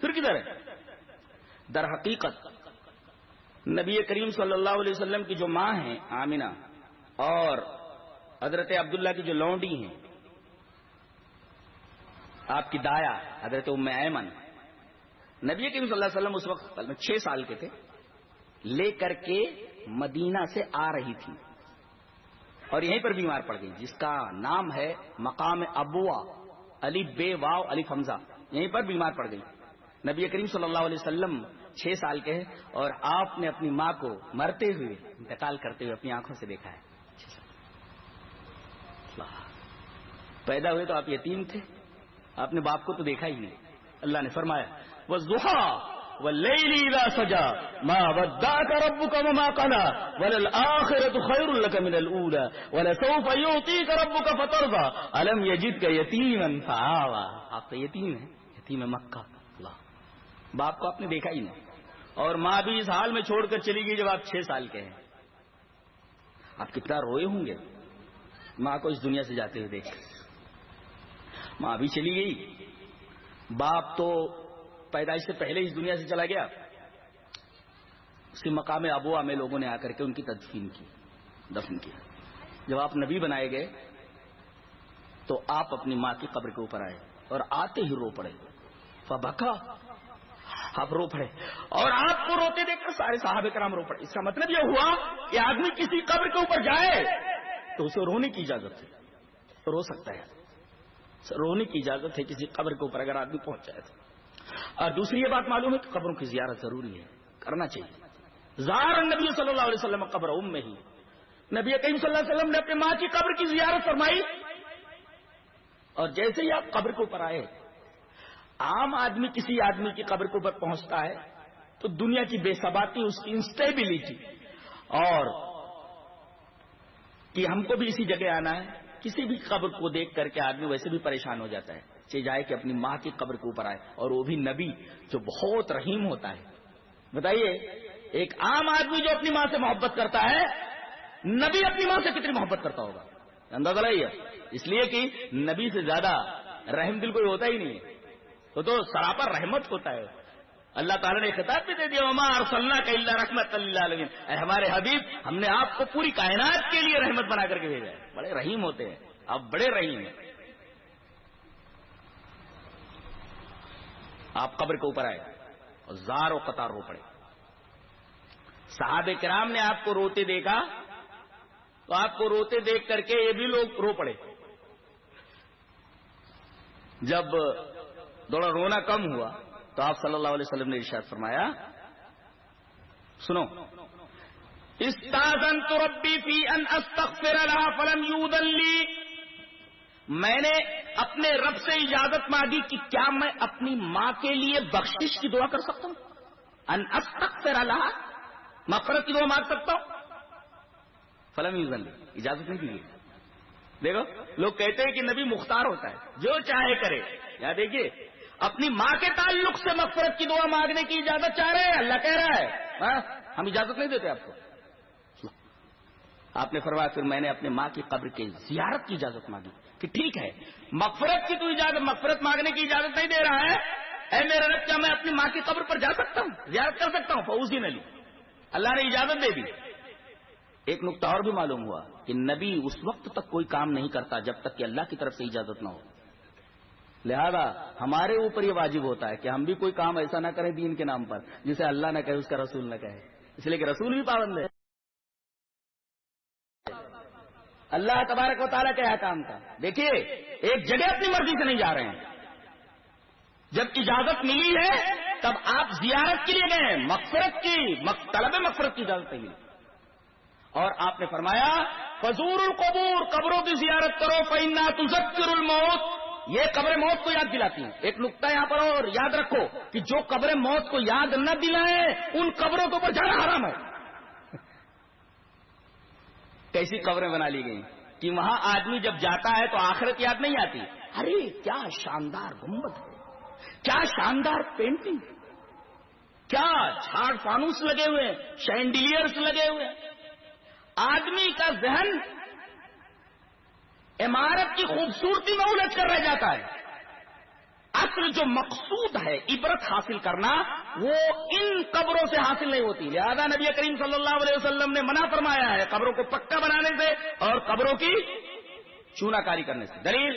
پھر کدھر ہے؟ در حقیقت نبی کریم صلی اللہ علیہ وسلم کی جو ماں ہیں آمنہ اور حضرت عبداللہ کی جو لونڈی ہیں، آپ کی دایا حضرت ام ایمن، نبی کریم صلی اللہ علیہ وسلم اس وقت 6 سال کے تھے، لے کر کے مدینہ سے آ رہی تھی اور یہیں پر بیمار پڑ گئی، جس کا نام ہے مقام ابوا، الف بے واو الف حمزہ، یہیں پر بیمار پڑ گئی۔ نبی کریم صلی اللہ علیہ وسلم 6 سال کے ہیں اور آپ نے اپنی ماں کو مرتے ہوئے انتقال کرتے ہوئے اپنی آنکھوں سے دیکھا ہے۔ پیدا ہوئے تو آپ یتیم تھے، آپ نے باپ کو تو دیکھا ہی نہیں۔ اللہ نے فرمایا والضحیٰ واللیل اذا سجا ما ودعك ربك وما قلى وللآخرة خير لك من الأولى ولسوف يعطيك ربك فترضى ألم يجدك يتيما فآوى. آپ تو یتیم ہیں، یتیم مکہ. اللہ، باپ کو آپ نے دیکھا ہی نہیں، اور ماں بھی اس حال میں چھوڑ کر چلی گئی جب آپ 6 سال کے ہیں. آپ کتنا روئے ہوں گے ماں کو اس دنیا سے جاتے ہوئے دیکھ. ماں بھی چلی گئی، باپ تو پیدائش سے پہلے اس دنیا سے چلا گیا. اسی مقام ابوا میں لوگوں نے آ کر کے ان کی تدفین کی، دفن کیا. جب آپ نبی بنائے گئے تو آپ اپنی ماں کی قبر کے اوپر آئے اور آتے ہی رو پڑے. فبکا، آپ رو پڑے، اور آپ کو روتے دیکھ کر سارے صحابہ کرام رو پڑے. اس کا مطلب یہ ہوا کہ آدمی کسی قبر کے اوپر جائے تو اسے رونے کی اجازت ہے، رو سکتا ہے، رونے کی اجازت ہے کسی قبر کے اوپر اگر آدمی پہنچ جائے تو. اور دوسری یہ بات معلوم ہے کہ قبروں کی زیارت ضروری ہے، کرنا چاہیے. زار النبی صلی اللہ علیہ وسلم قبر امہ ہی، نبی کریم صلی اللہ علیہ وسلم نے اپنے ماں کی قبر کی زیارت فرمائی. اور جیسے ہی آپ قبر کے اوپر آئے، عام آدمی کسی آدمی کی قبر کے اوپر پہنچتا ہے تو دنیا کی بے ثباتی، اس کی انسٹیبلٹی، اور کہ ہم کو بھی اسی جگہ آنا ہے، کسی بھی قبر کو دیکھ کر کے آدمی ویسے بھی پریشان ہو جاتا ہے. جائے کہ اپنی ماں کی قبر کے اوپر آئے، اور وہ بھی نبی جو بہت رحیم ہوتا ہے. بتائیے، ایک عام آدمی جو اپنی ماں سے محبت کرتا ہے، نبی اپنی ماں سے کتنی محبت کرتا ہوگا، اندازہ لگائیے. اس لیے کہ نبی سے زیادہ رحم دل کوئی ہوتا ہی نہیں ہے، وہ تو سراپا رحمت ہوتا ہے. اللہ تعالیٰ نے خطاب بھی دے دیا، وما ارسلناک الا رحمۃ للعالمین، اے ہمارے حبیب، ہم نے آپ کو پوری کائنات کے لیے رحمت بنا کر کے بھیجا ہے. بڑے رحیم ہوتے ہیں آپ، بڑے رحیم ہیں. آپ قبر کے اوپر آئے اور زار و قطار رو پڑے. صحابہ کرام نے آپ کو روتے دیکھا تو آپ کو روتے دیکھ کر کے یہ بھی لوگ رو پڑے. جب تھوڑا رونا کم ہوا تو آپ صلی اللہ علیہ وسلم نے ارشاد فرمایا، سنو، استاذنت ربی فی ان استغفر لها فلم یؤذن لی، میں نے اپنے رب سے اجازت مانگی کہ کیا میں اپنی ماں کے لیے بخشش کی دعا کر سکتا ہوں، ان استغفر لها، مغفرت کی دعا مانگ سکتا ہوں. فلم یؤذن لی، اجازت نہیں دی گئی. دیکھو، لوگ کہتے ہیں کہ نبی مختار ہوتا ہے، جو چاہے کرے. یہاں دیکھیے، اپنی ماں کے تعلق سے مغفرت کی دعا مانگنے کی اجازت چاہ رہے ہیں، اللہ کہہ رہا ہے ہم اجازت نہیں دیتے آپ کو. آپ نے فرمایا پھر میں نے اپنے ماں کی قبر کی زیارت کی اجازت مانگی کہ ٹھیک ہے، مغفرت کی تو اجازت، مغفرت مانگنے کی اجازت نہیں دے رہا ہے، اے میرے رب کیا میں اپنی ماں کی قبر پر جا سکتا ہوں، زیارت کر سکتا ہوں؟ فوزی نلی، اللہ نے اجازت دے دی. ایک نقطہ اور بھی معلوم ہوا کہ نبی اس وقت تک کوئی کام نہیں کرتا جب تک کہ اللہ کی طرف سے اجازت نہ ہو. لہذا ہمارے اوپر یہ واجب ہوتا ہے کہ ہم بھی کوئی کام ایسا نہ کریں دین کے نام پر جسے اللہ نہ کہے، اس کا رسول نہ کہے، اس لیے کہ رسول بھی پابند ہے اللہ تبارک و تعالیٰ کے احکام کا. دیکھیے، ایک جگہ اپنی مرضی سے نہیں جا رہے ہیں، جب اجازت ملی ہے تب آپ زیارت کے لیے گئے ہیں، مغفرت کی، طلب مغفرت کی اجازت نہیں. اور آپ نے فرمایا فزور القبور، قبروں کی زیارت کرو، فإنها تذکر الموت، یہ قبر موت کو یاد دلاتی ہیں. ایک نقطہ یہاں پر اور یاد رکھو کہ جو قبر موت کو یاد نہ دلائے ان قبروں کے اوپر جانا حرام ہے. کیسی قبریں بنا لی گئی کہ وہاں آدمی جب جاتا ہے تو آخرت یاد نہیں آتی. ارے کیا شاندار گنبد ہے، کیا شاندار پینٹنگ، کیا جھاڑ فانوس لگے ہوئے، شینڈیلیئرز لگے ہوئے. آدمی کا ذہن عمارت کی خوبصورتی میں الجھ کر رہ جاتا ہے. اصل جو مقصود ہے عبرت حاصل کرنا وہ ان قبروں سے حاصل نہیں ہوتی. لہذا نبی کریم صلی اللہ علیہ وسلم نے منع فرمایا ہے قبروں کو پکا بنانے سے اور قبروں کی چونا کاری کرنے سے. دلیل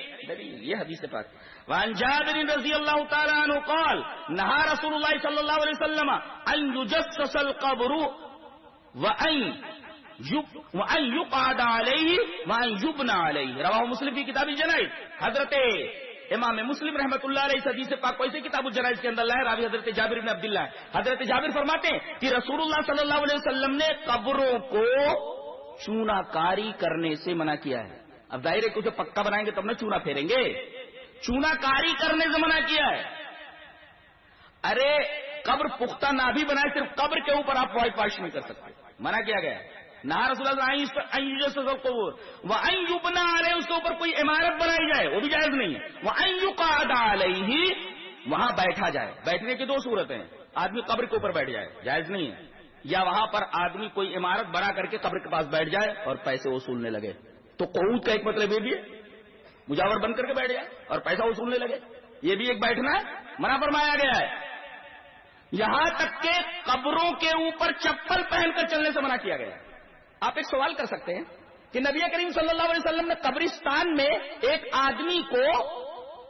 یہ حدیث پاک. وعن جابر رضی اللہ تعالی عنہ قال نہا رسول اللہ صلی اللہ علیہ وسلم ان یجسس القبر وَأَن يُقْعَدَ عَلَيْهِ وَأَن يُبْنَى عَلَيْهِ. رواہ مسلم کی کتاب الجنائز. حضرت امام مسلم رحمۃ اللہ علیہ حدیث پاک کو ایسے کتاب الجنائز کے اندر لائے. راوی حضرت جابر بن عبداللہ. حضرت جابر فرماتے ہیں کہ رسول اللہ صلی اللہ علیہ وسلم نے قبروں کو چونا کاری کرنے سے منع کیا ہے. اب ظاہر ہے کچھ پکا بنائیں گے تب نہ چونا پھیریں گے، چونا کاری کرنے سے منع کیا ہے. ارے قبر پختہ نہ بھی بنائے، صرف قبر کے اوپر آپ وائٹ واش نہیں کر سکتے، منع کیا گیا ہے. نہ رسول اللہ قبور وَأَن يُبْنَى عَلَيْهِ، اس کے اوپر کوئی عمارت بنائی جائے وہ بھی جائز نہیں ہے. وَأَن يُقَعَدَ عَلَيْهِ، وہاں بیٹھا جائے. بیٹھنے کی دو صورتیں ہیں، آدمی قبر کے اوپر بیٹھ جائے جائز نہیں ہے، یا وہاں پر آدمی کوئی عمارت بنا کر کے قبر کے پاس بیٹھ جائے اور پیسے وصولنے لگے. تو قعود کا ایک مطلب یہ بھی ہے مجاور بن کر کے بیٹھ جائے اور پیسہ وصولنے لگے، یہ بھی ایک بیٹھنا ہے، منع فرمایا گیا ہے. یہاں تک کہ قبروں کے اوپر چپل پہن کر چلنے سے منع کیا گیا ہے. آپ ایک سوال کر سکتے ہیں کہ نبی کریم صلی اللہ علیہ وسلم نے قبرستان میں ایک آدمی کو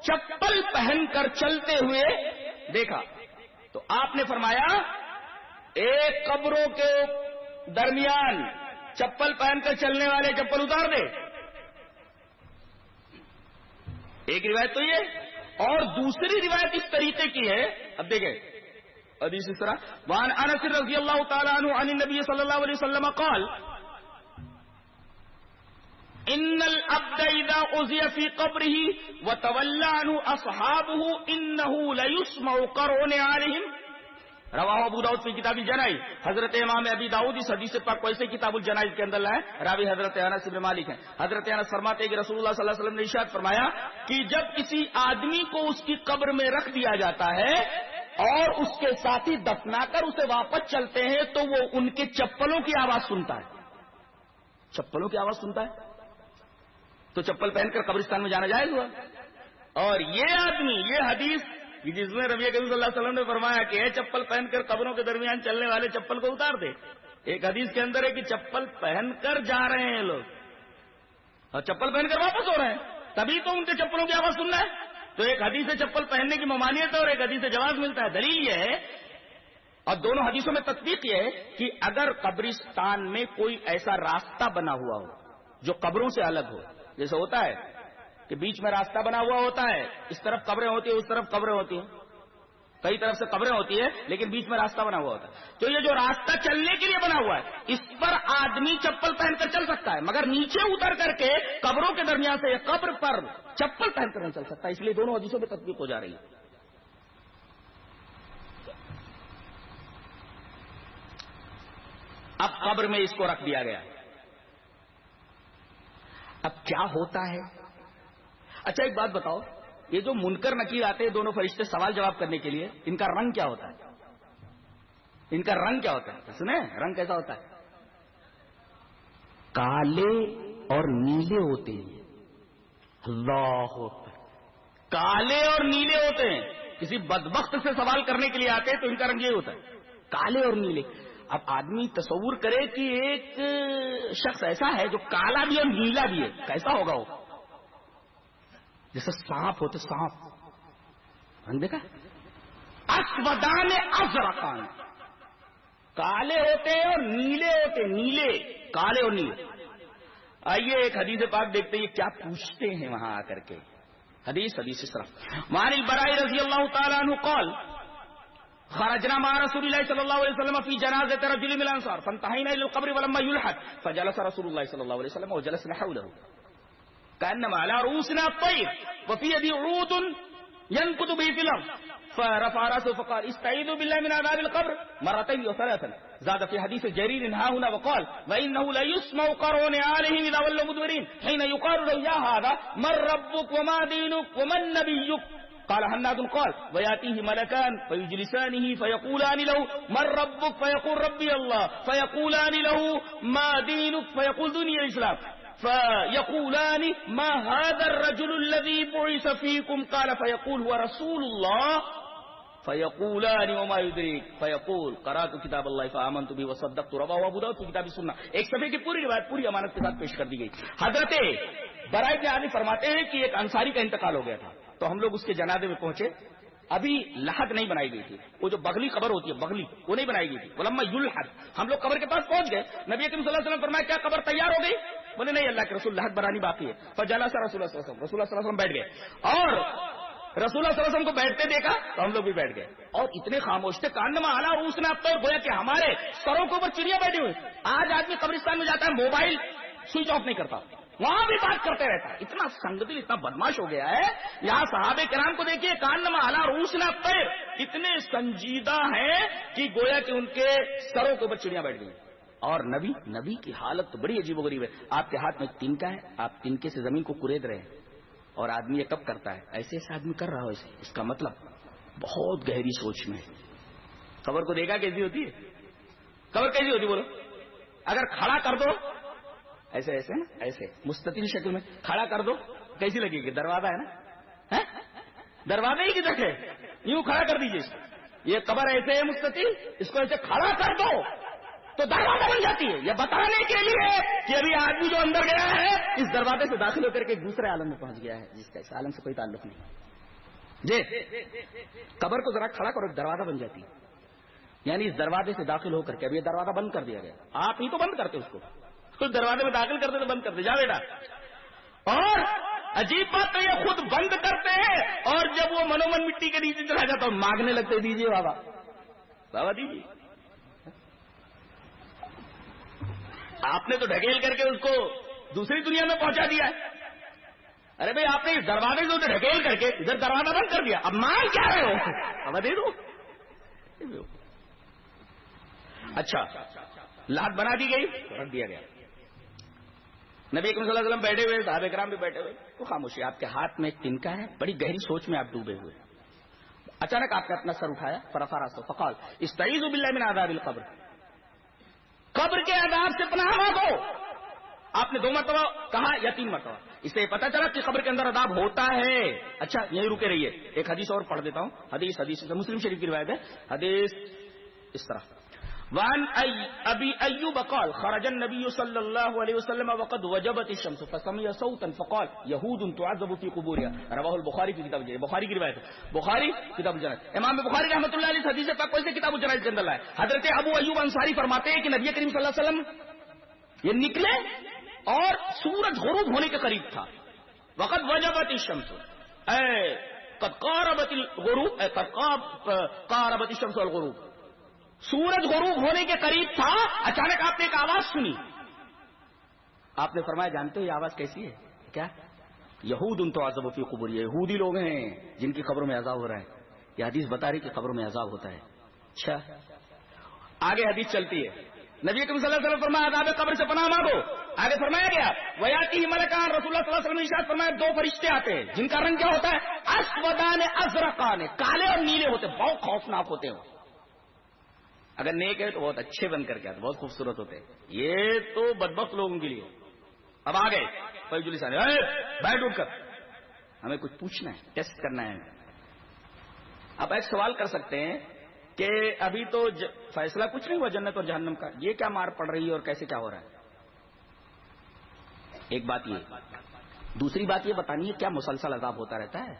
چپل پہن کر چلتے ہوئے دیکھا، تو آپ نے فرمایا ایک قبروں کے درمیان چپل پہن کر چلنے والے چپل اتار دے. ایک روایت تو یہ، اور دوسری روایت اس طریقے کی ہے. اب دیکھیں حدیث اس طرح، وعن انس رضی اللہ تعالی عنہ عن النبی صلی اللہ علیہ وسلم قال ان العبد اذا اذي في قبره وتولى عنه اصحابه انه ليسمع قرن عليهم. رواہ ابو داؤد فی کتاب الجنائز. حضرت امام ابی داؤد اس حدیث پاک کو ایسے کتاب الجنائز کے اندر لائے. راوی حضرت انس بن مالک ہیں. حضرت انس فرماتے ہیں کہ رسول اللہ صلی اللہ علیہ وسلم نے ارشاد فرمایا کہ جب کسی آدمی کو اس کی قبر میں رکھ دیا جاتا ہے اور اس کے ساتھی دفنا کر اسے واپس چلتے ہیں تو وہ ان کے چپلوں کی آواز سنتا ہے. چپلوں کی آواز سنتا ہے تو چپل پہن کر قبرستان میں جانا جائز ہوا. اور یہ آدمی، یہ حدیث جس میں نبی کریم صلی اللہ علیہ وسلم نے فرمایا کہ چپل پہن کر قبروں کے درمیان چلنے والے چپل کو اتار دے، ایک حدیث کے اندر ہے کہ چپل پہن کر جا رہے ہیں لوگ اور چپل پہن کر واپس ہو رہے ہیں، تبھی تو ان کے چپلوں کی آواز سننا ہے. تو ایک حدیث سے چپل پہننے کی ممانعت ہے اور ایک حدیث سے جواز ملتا ہے. دلیل یہ ہے، اور دونوں حدیثوں میں تطبیق یہ ہے کہ اگر قبرستان میں کوئی ایسا راستہ بنا ہوا ہو جو قبروں سے الگ ہو، جیسے ہوتا ہے کہ بیچ میں راستہ بنا ہوا ہوتا ہے، اس طرف قبریں ہوتی ہیں اس طرف قبریں ہوتی ہیں، کئی طرف سے قبریں ہوتی ہیں لیکن بیچ میں راستہ بنا ہوا ہوتا ہے، تو یہ جو راستہ چلنے کے لیے بنا ہوا ہے اس پر آدمی چپل پہن کر چل سکتا ہے، مگر نیچے اتر کر کے قبروں کے درمیان سے قبر پر چپل پہن کر نہیں چل سکتا. اس لیے دونوں حدیثوں میں تطبیق ہو جا رہی ہے. اب قبر میں اس کو رکھ دیا گیا، اب کیا ہوتا ہے؟ اچھا ایک بات بتاؤ، یہ جو منکر نکیر آتے ہیں دونوں فرشتے سوال جواب کرنے کے لیے، ان کا رنگ کیا ہوتا ہے؟ ان کا رنگ کیا ہوتا ہے؟ سنیں رنگ کیسا ہوتا ہے؟ کالے اور نیلے ہوتے ہیں. اللہ اکبر، کالے اور نیلے ہوتے ہیں. کسی بدبخت سے سوال کرنے کے لیے آتے ہیں تو ان کا رنگ یہ ہوتا ہے، کالے اور نیلے. اب آدمی تصور کرے کہ ایک شخص ایسا ہے جو کالا بھی اور نیلا بھی ہے، کیسا ہوگا وہ؟ جیسے سانپ ہوتے، سانپ رنگ دیکھا، اسودان ازرقان، کالے ہوتے ہیں اور نیلے ہوتے ہیں، نیلے، کالے اور نیلے. آئیے ایک حدیث پاک دیکھتے ہیں کیا پوچھتے ہیں وہاں آ کر کے. حدیث اس طرح، وعن البراء رضی اللہ تعالی عنہ قال خرجنا مع رسول الله صلى الله عليه وسلم في جنازة رجل من الأنصار فانتهينا إلى القبر ولما يلحد فجلس رسول الله صلى الله عليه وسلم وجلسنا حوله كأنما على رؤوسنا الطير وفي يدي عود ينكت به في الأرض فرفع رأسه فقال استعيذوا بالله من عذاب القبر مرتين وثلاثا. زاد في حديث جرير ها هنا وقال وإنه لا يسمع قرون عليهم إذا ولوا مدبرين حين يقال له يا هذا من ربك وما دينك ومن نبيك. قال حناد قال وياتيه ملكان فيجلسانه فيقولان له من ربك فيقول ربي الله فيقولان له ما دينك فيقول ديني الإسلام فيقولان ما هذا الرجل الذي بعث فيكم قال فيقول هو رسول الله فيقولان وما يدريك فيقول قرأت كتاب الله فآمنت به وصدقت. رواه ابو داؤد في كتاب السنة. ایک صفحے کی پوری روایت پوری امانت کے ساتھ پیش کر دی گئی. حضرت براء بن عازب فرماتے ہیں کہ ایک انصاری کا انتقال ہو گیا تھا تو ہم لوگ اس کے جنازے میں پہنچے. ابھی لحد نہیں بنائی گئی تھی، وہ جو بغلی قبر ہوتی ہے بغلی وہ نہیں بنائی گئی تھی. ولما یلحد، ہم لوگ قبر کے پاس پہنچ گئے. نبی کریم صلی اللہ علیہ وسلم فرمایا کیا قبر تیار ہو گئی؟ بولے نہیں اللہ کے رسول لحد بنانی باقی ہے. فجلس رسول اللہ صلی اللہ علیہ وسلم بیٹھ گئے اور رسول اللہ صلی اللہ علیہ وسلم کو بیٹھتے دیکھا تو ہم لوگ بھی بیٹھ گئے اور اتنے خاموش تھے کانما اعلیٰ روسنا اب تو گویا کہ ہمارے سروں کے اوپر چڑیا بیٹھی ہوئی. آج آدمی قبرستان میں جاتا ہے موبائل سوئچ آف نہیں کرتا، وہاں بھی بات کرتے رہتا ہے. اتنا سنگدل، اتنا بدماش ہو گیا ہے. یہاں صحابہ کرام کو دیکھیے، کانما علی رؤوسنا الطیر، اتنے سنجیدہ ہیں کہ گویا کہ ان کے سروں کے اوپر چڑیاں بیٹھ گئی. اور نبی کی حالت تو بڑی عجیب و غریب ہے. آپ کے ہاتھ میں تنکا ہے، آپ تنکے سے زمین کو کورید رہے ہیں، اور آدمی یہ کب کرتا ہے؟ ایسے آدمی کر رہا ہو اسے. اس کا مطلب بہت گہری سوچ میں. قبر کو دیکھا کیسی ہوتی ہے؟ قبر کیسی ہوتی بولو؟ اگر کھڑا کر دو ایسے ایسے نا، ایسے مستطیل شکل میں کھڑا کر دو، کیسی لگے گی؟ دروازہ ہے نا، دروازہ ہی کدھر ہے، یوں کھڑا کر دیجیے. یہ قبر ایسے ہے مستطیل، اس کو ایسے کھڑا کر دو تو دروازہ بن جاتی ہے. یہ بتانے کے لیے کہ ابھی آدمی جو اندر گیا ہے اس دروازے سے داخل ہو کر کے دوسرے عالم میں پہنچ گیا ہے، جس کا اس عالم سے کوئی تعلق نہیں. جی قبر کو ذرا کھڑا کرو، دروازہ بن جاتی ہے. یعنی اس دروازے سے داخل ہو کر کے اب یہ دروازہ بند کر دیا گیا. آپ ہی تو بند کرتے اس کو، خود دروازے میں داخل کرتے تو بند کرتے. جا بیٹا. اور عجیب بات تو یہ خود بند کرتے ہیں، اور جب وہ منومن مٹی کے نیچے چلا جاتا ہے مانگنے لگتے، دیجیے بابا، بابا دیجیے. آپ نے تو ڈھکیل کر کے اس کو دوسری دنیا میں پہنچا دیا ہے. ارے بھائی آپ نے اس دروازے سے ڈھکیل کر کے ادھر دروازہ بند کر دیا، اب مانگ کیا رہے ہو؟ اب دے دو. اچھا لات بنا دی گئی، رکھ دیا گیا. نبی اکرم صلی اللہ علیہ وسلم بیٹھے ہوئے، صحابہ کرام بھی بیٹھے ہوئے. تو خاموشی. آپ کے ہاتھ میں ایک تنکا ہے، بڑی گہری سوچ میں آپ ڈوبے ہوئے. اچانک آپ نے اپنا سر اٹھایا، فرفع راسہ فقال استعیذوا باللہ من عذاب القبر، قبر کے عذاب سے پناہ مانگو. آپ نے 2 مرتبہ کہا یا 3 مرتبہ. اس سے پتا چلا کہ قبر کے اندر عذاب ہوتا ہے. اچھا یہیں رکے رہیے، ایک حدیث اور پڑھ دیتا ہوں. حدیث مسلم شریف کی روایت ہے. حدیث اس طرح: وعن ابي ايوب قال خرج النبي صلى الله عليه وسلم وقد وجبت الشمس فسمع صوتا فقال يهود تعذب في قبورها. رواه البخاري کی کتاب الجنائز، بخاری کی روایت ہے، بخاری کتاب الجنائز. امام بخاری رحمۃ اللہ علیہ حدیث پاک کو کتاب الجنائز کے اندر لائے. حضرت ابو ایوب انصاری فرماتے ہیں کہ نبی کریم صلی اللہ علیہ وسلم یہ نکلے اور سورج غروب ہونے کے قریب تھا. وقد وجبت الشمس، قد قاربت الغروب، قد قاربت الشمس والغروب، سورج غروب ہونے کے قریب تھا. اچانک آپ نے ایک آواز سنی. آپ نے فرمایا جانتے ہو یہ آواز کیسی ہے؟ کیا؟ یہود تعذب فی قبور، یہودی لوگ ہیں جن کی قبروں میں عذاب ہو رہا ہے. یہ حدیث بتا رہی کہ قبروں میں عذاب ہوتا ہے. اچھا آگے حدیث چلتی ہے. نبی کریم صلی اللہ علیہ وسلم فرمایا عذاب قبر سے پناہ مانگو. آگے فرمایا گیا ویاتی ملکان، رسول اللہ صلی اللہ علیہ وسلم نے ارشاد فرمایا 2 فرشتے آتے ہیں جن کا رنگ کیا ہوتا ہے؟ اسودان ازرقان، کالے اور نیلے ہوتے ہیں، بہت خوفناک ہوتے ہیں. اگر نیک ہے تو بہت اچھے بن کر کے آتے، بہت خوبصورت ہوتے ہیں. یہ تو بدبخت لوگوں کے لیے. اب آ گئے فیجلس، بیٹھ اٹھ کر، ہمیں کچھ پوچھنا ہے، ٹیسٹ کرنا ہے. اب ایک سوال کر سکتے ہیں کہ ابھی تو فیصلہ کچھ نہیں ہوا جنت اور جہنم کا، یہ کیا مار پڑ رہی ہے اور کیسے کیا ہو رہا ہے؟ ایک بات یہ. دوسری بات یہ بتانی ہے کیا مسلسل عذاب ہوتا رہتا ہے؟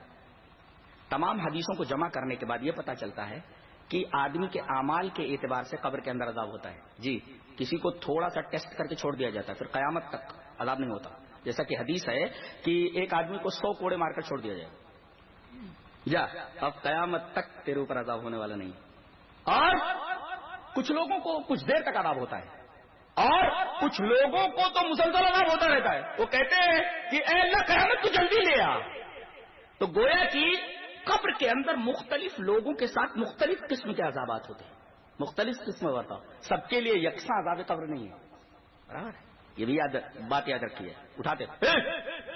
تمام حدیثوں کو جمع کرنے کے بعد یہ پتا چلتا ہے کہ آدمی کے اعمال کے اعتبار سے قبر کے اندر عذاب ہوتا ہے. جی کسی کو تھوڑا سا ٹیسٹ کر کے چھوڑ دیا جاتا ہے، پھر قیامت تک عذاب نہیں ہوتا. جیسا کہ حدیث ہے کہ ایک آدمی کو 100 کوڑے مار کر چھوڑ دیا جائے، جا اب قیامت تک تیرے اوپر عذاب ہونے والا نہیں. اور کچھ لوگوں کو کچھ دیر تک عذاب ہوتا ہے، اور کچھ لوگوں کو تو مسلسل عذاب ہوتا رہتا ہے. وہ کہتے ہیں کہ اے اللہ قیامت تو جلدی لے آ. تو گویا کہ قبر کے اندر مختلف لوگوں کے ساتھ مختلف قسم کے عذابات ہوتے ہیں، مختلف قسم ہوتا. سب کے لیے یکساں عذاب قبر نہیں ہے، برابر ہے. یہ بھی بات یاد رکھیے. اٹھاتے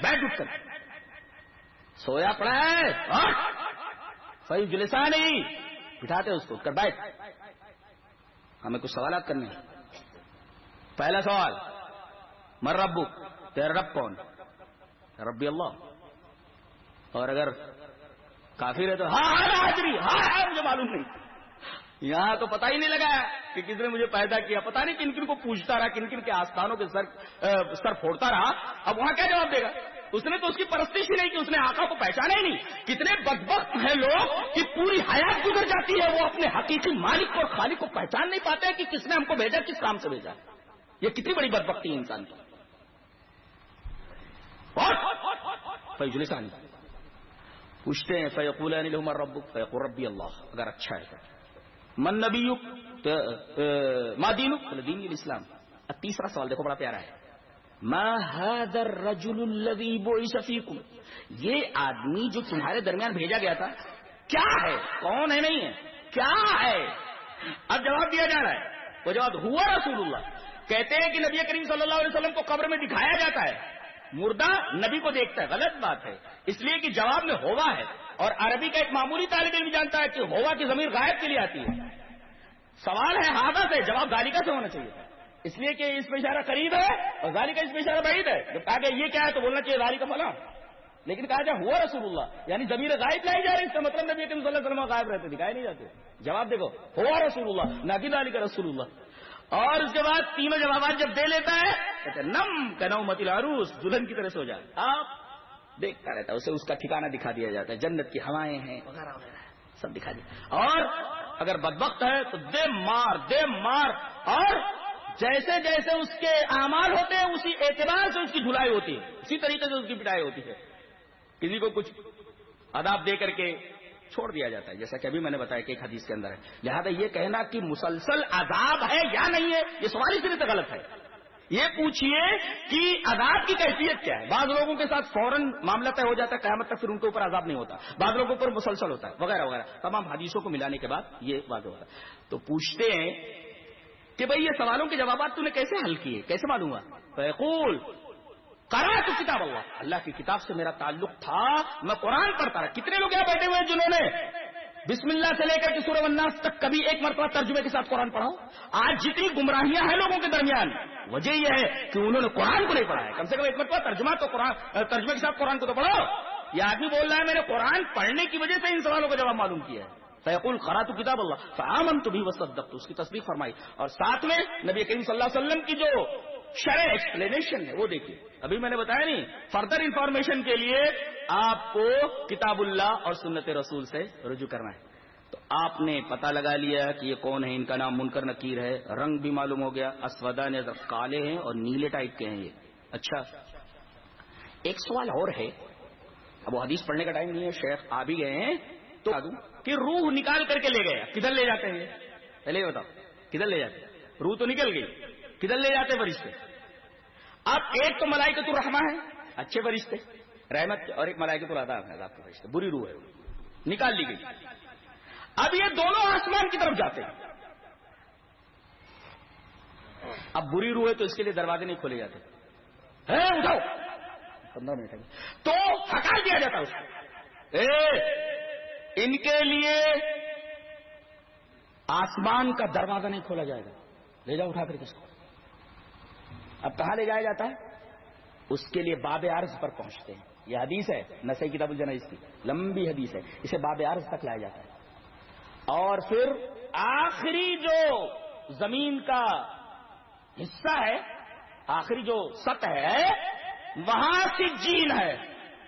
بیٹھ اٹھ کر، سویا پڑا ہے صحیح جلسہ نہیں، اٹھاتے اس کو کر بیٹھ. ہمیں کچھ سوالات کرنے ہیں. پہلا سوال من ربک، تیرا رب کون؟ ربی اللہ. اور اگر کافر ہے تو ہاں مجھے معلوم نہیں. یہاں تو پتہ ہی نہیں لگا کہ کس نے مجھے پیدا کیا، پتہ نہیں کن کن کو پوچھتا رہا، کن کن کے آستانوں کے سر پھوڑتا رہا. اب وہاں کیا جواب دے گا؟ اس نے تو اس کی پرستش ہی نہیں کی، اس نے آقا کو پہچانا ہی نہیں. کتنے بدبخت ہیں لوگ کہ پوری حیات گزر جاتی ہے، وہ اپنے حقیقی مالک اور خالق کو پہچان نہیں پاتے کہ کس نے ہم کو بھیجا، کس کام سے بھیجا. یہ کتنی بڑی بدبختی ہے انسان کی. اور فیجلسانی پوچھتے ہیں فیقولان لہما ربک فیقول ربی اللہ. اگر اچھا ہے من نبیک ما دینک دین الاسلام. اب تیسرا سوال دیکھو بڑا پیارا ہے. ما هذا الرجل الذي بعث فيكم، یہ آدمی جو تمہارے درمیان بھیجا گیا تھا کیا ہے، کون ہے، نہیں ہے، کیا ہے؟ اب جواب دیا جا رہا ہے، وہ جواب ہوا رسول اللہ. کہتے ہیں کہ نبی کریم صلی اللہ علیہ وسلم کو قبر میں دکھایا جاتا ہے، مردہ نبی کو دیکھتا ہے. غلط بات ہے، اس لیے کہ جواب میں ہوا ہے، اور عربی کا ایک معمولی طالب علم جانتا ہے کہ ہوا کی ضمیر غائب کے لیے آتی ہے. سوال ہے ہاذا سے، جواب ذالکہ سے ہونا چاہیے، اس لیے کہ اس پہ اشارہ قریب ہے اور ذالکہ اس پہ اشارہ بعید ہے. جب کہا کہ یہ کیا ہے تو بولنا چاہیے ذالکہ فلاں، لیکن کہا جائے ہوا رسول اللہ، یعنی ضمیر غائب لائی جا رہی، اس کا مطلب نبی کریم صلی اللہ علیہ وسلم غائب رہتے، دکھائے نہیں جاتے. جواب دیکھو، ہوا رسول اللہ نہ کہ ذالکہ رسول اللہ. اور اس کے بعد تینوں جوابات جب دے لیتا ہے کہتے ہیں نم کنومۃ العروس، دلہن کی طرح سو جائے. آپ دیکھتا رہتا ہے، اسے اس کا ٹھکانہ دکھا دیا جاتا ہے، جنت کی ہوائیں ہیں وغیرہ وغیرہ سب دکھا دیا. اور اگر بدبخت ہے تو دے مار، اور جیسے جیسے اس کے اعمال ہوتے ہیں اسی اعتبار سے اس کی دھلائی ہوتی ہے، اسی طریقے سے اس کی پٹائی ہوتی ہے. کسی کو کچھ عذاب دے کر کے چھوڑ دیا جاتا ہے، جیسا کہ ابھی میں نے بتایا کہ ایک حدیث کے اندر ہے. لہذا یہ کہنا کہ مسلسل عذاب ہے یا نہیں ہے، یہ سوال اس طرح سے غلط ہے. یہ پوچھئے کہ عذاب کی کیفیت کیا ہے. بعض لوگوں کے ساتھ فوراً معاملہ طے ہو جاتا ہے، قیامت تک پھر ان کے اوپر عذاب نہیں ہوتا، بعض لوگوں پر مسلسل ہوتا ہے وغیرہ وغیرہ. تمام حدیثوں کو ملانے کے بعد یہ واضح ہوتا ہے. تو پوچھتے ہیں کہ بھئی یہ سوالوں کے جوابات تو نے کیسے حل کیے، کیسے معلوم ہوا؟ فیقول قرأت کتاب اللہ، اللہ کی کتاب سے میرا تعلق تھا، میں قرآن پڑھتا رہا. کتنے لوگ یہاں بیٹھے ہوئے ہیں جنہوں نے بسم اللہ سے لے کر کے سورہ الناس تک کبھی ایک مرتبہ ترجمے کے ساتھ قرآن پڑھا ہو؟ آج جتنی گمراہیاں ہیں لوگوں کے درمیان، وجہ یہ ہے کہ انہوں نے قرآن کو نہیں پڑھا ہے. کم سے کم ایک مرتبہ ترجمے کے ساتھ قرآن کو تو پڑھو. یہ آدمی بول رہا ہے میں نے قرآن پڑھنے کی وجہ سے ان سوالوں کا جواب معلوم کیا ہے. فیقول قرأت کتاب اللہ فآمنت به وصدقت، اس کی تصدیق فرمائی. اور ساتھ میں نبی کریم صلی اللہ علیہ وسلم کی جو شرح ایکسپلینیشن ہے وہ دیکھیے. ابھی میں نے بتایا نہیں، فردر انفارمیشن کے لیے آپ کو کتاب اللہ اور سنت رسول سے رجوع کرنا ہے. تو آپ نے پتہ لگا لیا کہ یہ کون ہے، ان کا نام منکر نکیر ہے، رنگ بھی معلوم ہو گیا، اسودان کالے ہیں اور نیلے ٹائپ کے ہیں یہ. اچھا ایک سوال اور ہے، اب وہ حدیث پڑھنے کا ٹائم نہیں ہے، شیخ آ بھی گئے ہیں تو کہ روح نکال کر کے لے گئے، کدھر لے جاتے ہیں؟ پہلے یہ بتاؤ کدھر لے جاتے ہیں؟ روح تو نکل گئی، کدھر لے جاتے فرشتے؟ اب ایک تو ملائکۃ الرحمہ ہے، اچھے فرشتے رحمت، اور ایک ملائکۃ العذاب ہے، عذاب کے فرشتے، بری روح ہے، نکال لی گئی. اب یہ دونوں آسمان کی طرف جاتے ہیں. اب بری روح ہے تو اس کے لیے دروازے نہیں کھولے جاتے، اٹھاؤ 15 منٹ تو ہٹا دیا جاتا اس کو. ان کے لیے آسمان کا دروازہ نہیں کھولا جائے گا، لے جاؤ اٹھا کر کس کو. اب کہاں لے جایا جاتا ہے؟ اس کے لیے باب عرض پر پہنچتے ہیں. یہ حدیث ہے نسائی کتاب الجنائز کی، لمبی حدیث ہے، اسے باب عرض تک لایا جاتا ہے. اور پھر آخری جو زمین کا حصہ ہے، آخری جو سطح ہے، وہاں سجین ہے،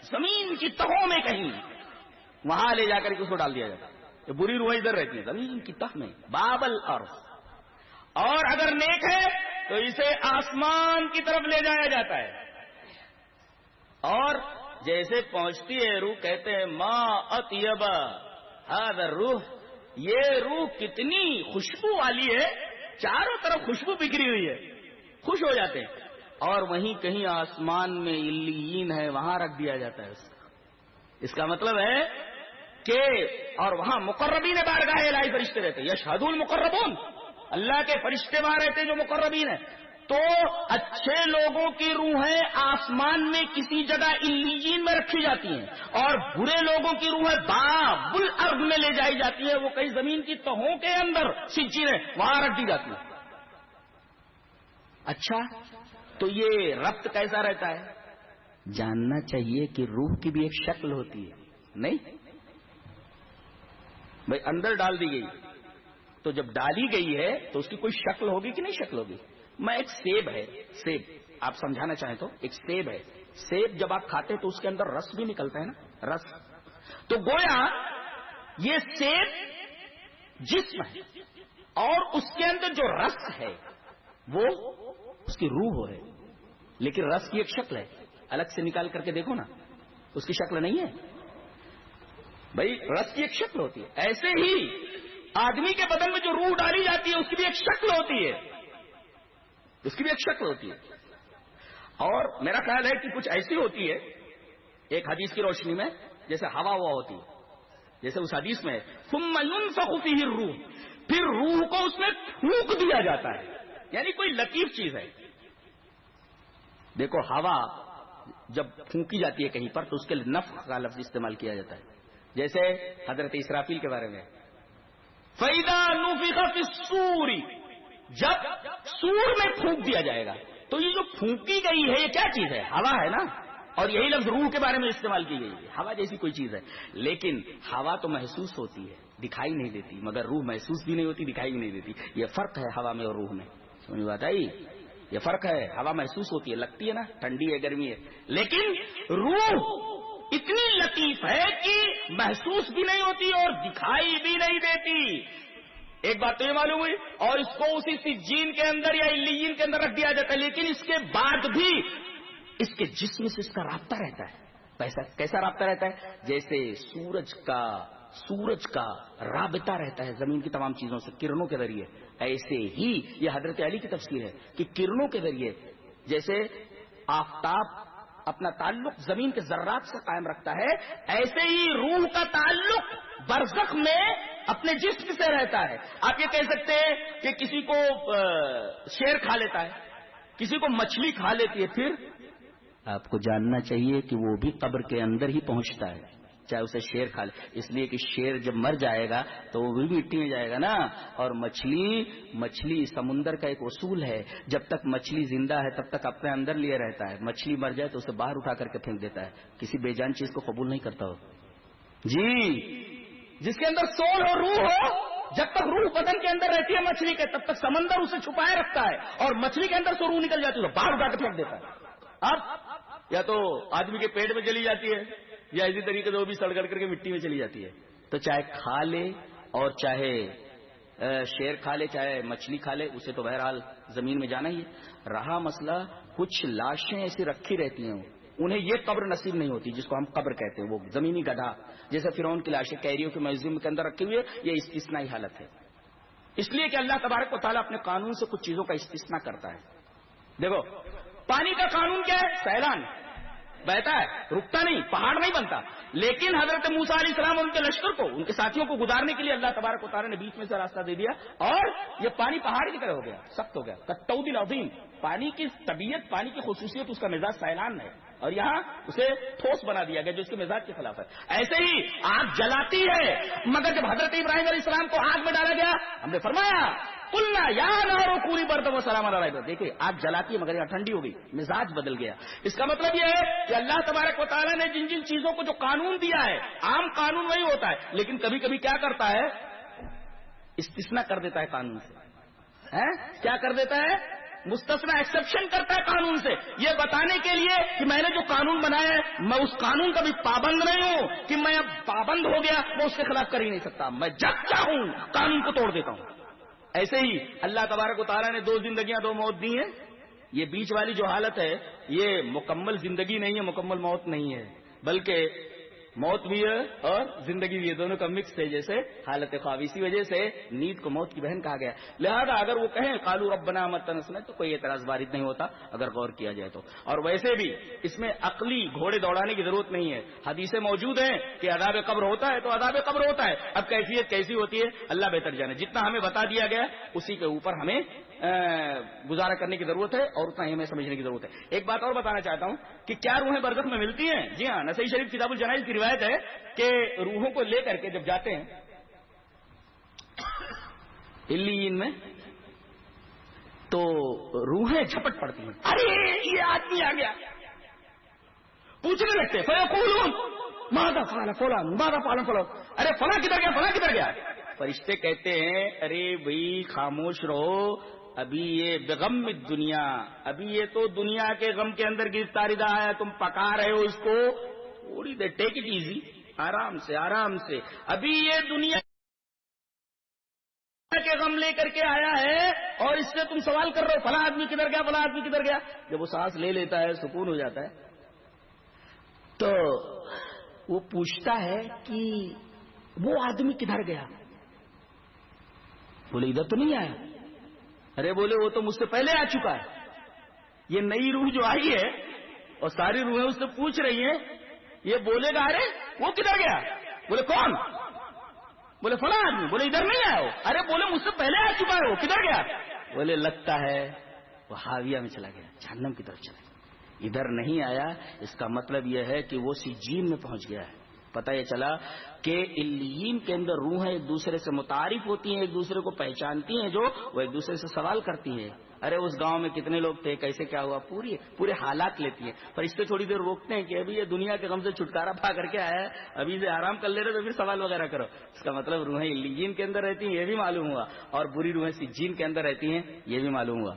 زمین کی تہوں میں کہیں، وہاں لے جا کر اس کو ڈال دیا جاتا ہے. یہ بری روح ادھر رہتی ہے زمین کی تہ میں، باب الارض. اور اگر نیک ہے تو اسے آسمان کی طرف لے جایا جاتا ہے. اور جیسے پہنچتی ہے روح، کہتے ہیں ما اطیب ھذا الروح، یہ روح کتنی خوشبو والی ہے، چاروں طرف خوشبو بکھری ہوئی ہے، خوش ہو جاتے ہیں. اور وہیں کہیں آسمان میں علیین ہے، وہاں رکھ دیا جاتا ہے. اس کا مطلب ہے کہ اور وہاں مقربین بارگاہ الہی فرشتے رہتے ہیں، یشہد المقربون، اللہ کے فرشتے وہاں رہتے ہیں جو مقربین ہیں. تو اچھے لوگوں کی روحیں آسمان میں کسی جگہ علیین میں رکھی جاتی ہیں، اور برے لوگوں کی روحیں باب الارض میں لے جائی جاتی ہیں، وہ کئی زمین کی تہوں کے اندر سجین ہے، وہاں رکھ دی جاتی ہیں. اچھا تو یہ ربط کیسا رہتا ہے؟ جاننا چاہیے کہ روح کی بھی ایک شکل ہوتی ہے، نہیں بھائی اندر ڈال دی گئی تو جب ڈالی گئی ہے تو اس کی کوئی شکل ہوگی کہ نہیں شکل ہوگی؟ میں ایک سیب ہے، سیب آپ سمجھانا چاہیں تو ایک سیب ہے، سیب جب آپ کھاتے تو اس کے اندر رس بھی نکلتا ہے نا، رس. تو گویا یہ سیب جسم ہے اور اس کے اندر جو رس ہے وہ اس کی روح ہے، لیکن رس کی ایک شکل ہے، الگ سے نکال کر کے دیکھو نا اس کی شکل نہیں ہے بھائی، رس کی ایک شکل ہوتی ہے. ایسے ہی آدمی کے بدن میں جو روح ڈالی جاتی ہے اس کی بھی ایک شکل ہوتی ہے، اس کی بھی ایک شکل ہوتی ہے. اور میرا خیال ہے کہ کچھ ایسی ہوتی ہے ایک حدیث کی روشنی میں، جیسے ہوا ہوتی ہے، جیسے اس حدیث میں ثم ينفخ فيه الروح، پھر روح کو اس میں پھونک دیا جاتا ہے، یعنی کوئی لطیف چیز ہے. دیکھو ہوا جب پھونکی جاتی ہے کہیں پر تو اس کے لیے نفخ کا لفظ استعمال کیا جاتا ہے، جیسے حضرت اسرافیل کے بارے میں فَإِذَا نُفِخَ فِي الصُّورِ، جب سور میں پھونک دیا جائے گا. تو یہ جو پھونکی گئی ہے یہ کیا چیز ہے؟ ہوا ہے نا. اور یہی لفظ روح کے بارے میں استعمال کی گئی ہے، ہوا جیسی کوئی چیز ہے. لیکن ہوا تو محسوس ہوتی ہے، دکھائی نہیں دیتی، مگر روح محسوس بھی نہیں ہوتی، دکھائی بھی نہیں دیتی. یہ فرق ہے ہوا میں اور روح میں. سمجھ بات آئی؟ یہ فرق ہے. ہوا محسوس ہوتی ہے، لگتی ہے نا، ٹھنڈی ہے، گرمی ہے. لیکن روح اتنی لطیف ہے کہ محسوس بھی نہیں ہوتی اور دکھائی بھی نہیں دیتی. ایک بات تو یہ معلوم ہوئی. اور اس کو اسی سجین کے اندر یا علیین کے اندر رکھ دیا جاتا ہے، لیکن اس کے بعد بھی اس کے جسم سے اس کا رابطہ رہتا ہے. کیسا رابطہ رہتا ہے؟ جیسے سورج کا رابطہ رہتا ہے زمین کی تمام چیزوں سے کرنوں کے ذریعے، ایسے ہی یہ حضرت علی کی تفسیر ہے کہ کرنوں کے ذریعے جیسے آفتاب اپنا تعلق زمین کے ذرات سے قائم رکھتا ہے، ایسے ہی روح کا تعلق برزخ میں اپنے جسم سے رہتا ہے. آپ یہ کہہ سکتے ہیں کہ کسی کو شیر کھا لیتا ہے، کسی کو مچھلی کھا لیتی ہے، پھر آپ کو جاننا چاہیے کہ وہ بھی قبر کے اندر ہی پہنچتا ہے، چاہے اسے شیر کھا لے. اس لیے کہ شیر جب مر جائے گا تو وہ بھی مٹی میں جائے گا نا. اور مچھلی سمندر کا ایک اصول ہے، جب تک مچھلی زندہ ہے تب تک اپنے اندر لیے رہتا ہے، مچھلی مر جائے تو اسے باہر اٹھا کر کے پھینک دیتا ہے، کسی بے جان چیز کو قبول نہیں کرتا ہو. جی جس کے اندر سول اور روح ہو، جب تک روح بدن کے اندر رہتی ہے مچھلی کے تب تک سمندر اسے چھپائے رکھتا ہے، اور مچھلی کے اندر سے روح نکل جاتی ہے تو باہر اٹھا کے پھینک دیتا ہے. اب یا تو آدمی کے پیٹ میں چلی جاتی ہے یا اسی طریقے سے وہ بھی سڑ گڑ کر کے مٹی میں چلی جاتی ہے. تو چاہے کھا لے اور چاہے شیر کھا لے چاہے مچھلی کھا لے، اسے تو بہرحال زمین میں جانا ہی ہے. رہا مسئلہ کچھ لاشیں ایسی رکھی رہتی ہیں، انہیں یہ قبر نصیب نہیں ہوتی جس کو ہم قبر کہتے ہیں، وہ زمینی گدھا جیسے فرعون کی لاشیں کیریوں کے میوزیم کے اندر رکھی ہوئی ہے. یہ استثنائی حالت ہے، اس لیے کہ اللہ تبارک و تعالیٰ اپنے قانون سے کچھ چیزوں کا استثناء کرتا ہے. دیکھو پانی کا قانون کیا ہے؟ سیلان بہتا ہے، رکتا نہیں، پہاڑ نہیں بنتا. لیکن حضرت موسیٰ علیہ السلام ان کے لشکر کو، ان کے ساتھیوں کو گزارنے کے لیے اللہ تبارک و تعالیٰ نے بیچ میں سے راستہ دے دیا اور یہ پانی پہاڑ کی طرح ہو گیا، سخت ہو گیا. کالطود العظیم. پانی کی طبیعت، پانی کی خصوصیت، اس کا مزاج سیلان ہے، اور یہاں اسے ٹھوس بنا دیا گیا جو اس کے مزاج کے خلاف ہے. ایسے ہی آگ جلاتی ہے، مگر جب حضرت ابراہیم علیہ السلام کو آگ میں ڈالا گیا ہم نے فرمایا قلنا یا نار کونی بردا وسلام علی ابراہیم. دیکھیں آگ جلاتی ہے مگر یہاں ٹھنڈی ہو گئی، مزاج بدل گیا. اس کا مطلب یہ ہے کہ اللہ تبارک و تعالیٰ نے جن چیزوں کو جو قانون دیا ہے، عام قانون وہی ہوتا ہے، لیکن کبھی کبھی کیا کرتا ہے؟ استثناء کر دیتا ہے قانون سے. کیا کر دیتا ہے؟ مستثنا، ایکسپشن کرتا ہے قانون سے، یہ بتانے کے لیے کہ میں نے جو قانون بنایا ہے میں اس قانون کا بھی پابند نہیں ہوں کہ میں اب پابند ہو گیا میں اس کے خلاف کر ہی نہیں سکتا، میں جب چاہوں قانون کو توڑ دیتا ہوں. ایسے ہی اللہ تبارک و تعالیٰ نے 2 زندگیاں 2 موت دی ہیں. یہ بیچ والی جو حالت ہے یہ مکمل زندگی نہیں ہے، مکمل موت نہیں ہے، بلکہ موت بھی ہے اور زندگی بھی ہے، دونوں کا مکس ہے. جیسے حالت خواب، اسی وجہ سے نیند کو موت کی بہن کہا گیا. لہذا اگر وہ کہیں قالوا ربنا متنا سنة تو کوئی اعتراض وارد نہیں ہوتا اگر غور کیا جائے تو. اور ویسے بھی اس میں عقلی گھوڑے دوڑانے کی ضرورت نہیں ہے. حدیثیں موجود ہیں کہ عذاب قبر ہوتا ہے تو عذاب قبر ہوتا ہے. اب کیفیت کیسی ہوتی ہے اللہ بہتر جانے. جتنا ہمیں بتا دیا گیا اسی کے اوپر ہمیں گزارا کرنے کی ضرورت ہے اور اتنا ہی ہمیں سمجھنے کی ضرورت ہے. ایک بات اور بتانا چاہتا ہوں کہ کیا روحیں برزخ میں ملتی ہیں؟ جی ہاں، نسائی شریف کتاب الجنائز کی روایت ہے کہ روحوں کو لے کر کے جب جاتے ہیں علیین میں تو روحیں جھپٹ پڑتی ہیں، ارے یہ آدمی آ گیا، پوچھنے لگتے فیقولون ماذا فعل فلان ماذا فعل فلان، ارے فلاں کدھر گیا فلاں کدھر گیا. فرشتے کہتے ہیں ارے بھائی خاموش رہو، ابھی یہ بغم دنیا، ابھی یہ تو دنیا کے غم کے اندر گرفتاری دا ہے، تم پکا رہے ہو اس کو، تھوڑی دیر ٹیک اٹ ایزی، آرام سے آرام سے، ابھی یہ دنیا کے غم لے کر کے آیا ہے اور اس سے تم سوال کر رہے ہو فلاں آدمی کدھر گیا فلاں آدمی کدھر گیا. جب وہ سانس لے لیتا ہے سکون ہو جاتا ہے تو وہ پوچھتا ہے کہ وہ آدمی کدھر گیا؟ بولے ادھر تو نہیں آیا. ارے بولے وہ تو مجھ سے پہلے آ چکا ہے. یہ نئی روح جو آئی ہے اور ساری روحیں اس سے پوچھ رہی ہیں، یہ بولے گا ارے وہ کدھر گیا؟ بولے کون؟ بولے فلاں آدمی. بولے ادھر نہیں آیا ہو. ارے بولے مجھ سے پہلے آ چکا ہے، وہ کدھر گیا؟ بولے لگتا ہے وہ ہاویہ میں چلا گیا، جہنم کی طرف چلا گیا، ادھر نہیں آیا. اس کا مطلب یہ ہے کہ وہ سجین میں پہنچ گیا ہے. پتہ یہ چلا کہ علیین کے اندر روحیں ایک دوسرے سے متعارف ہوتی ہیں، ایک دوسرے کو پہچانتی ہیں، جو وہ ایک دوسرے سے سوال کرتی ہیں. ارے اس گاؤں میں کتنے لوگ تھے، کیسے کیا ہوا، پورے حالات لیتی ہیں. فرشتے تھوڑی دیر روکتے ہیں کہ ابھی یہ دنیا کے غم سے چھٹکارا پا کر کے آیا ہے، ابھی سے آرام کر لے رہے تو پھر سوال وغیرہ کرو. اس کا مطلب روحیں علیین کے اندر رہتی ہیں، یہ بھی معلوم ہوا، اور بری روحیں سجین کے اندر رہتی ہیں، یہ بھی معلوم ہوا.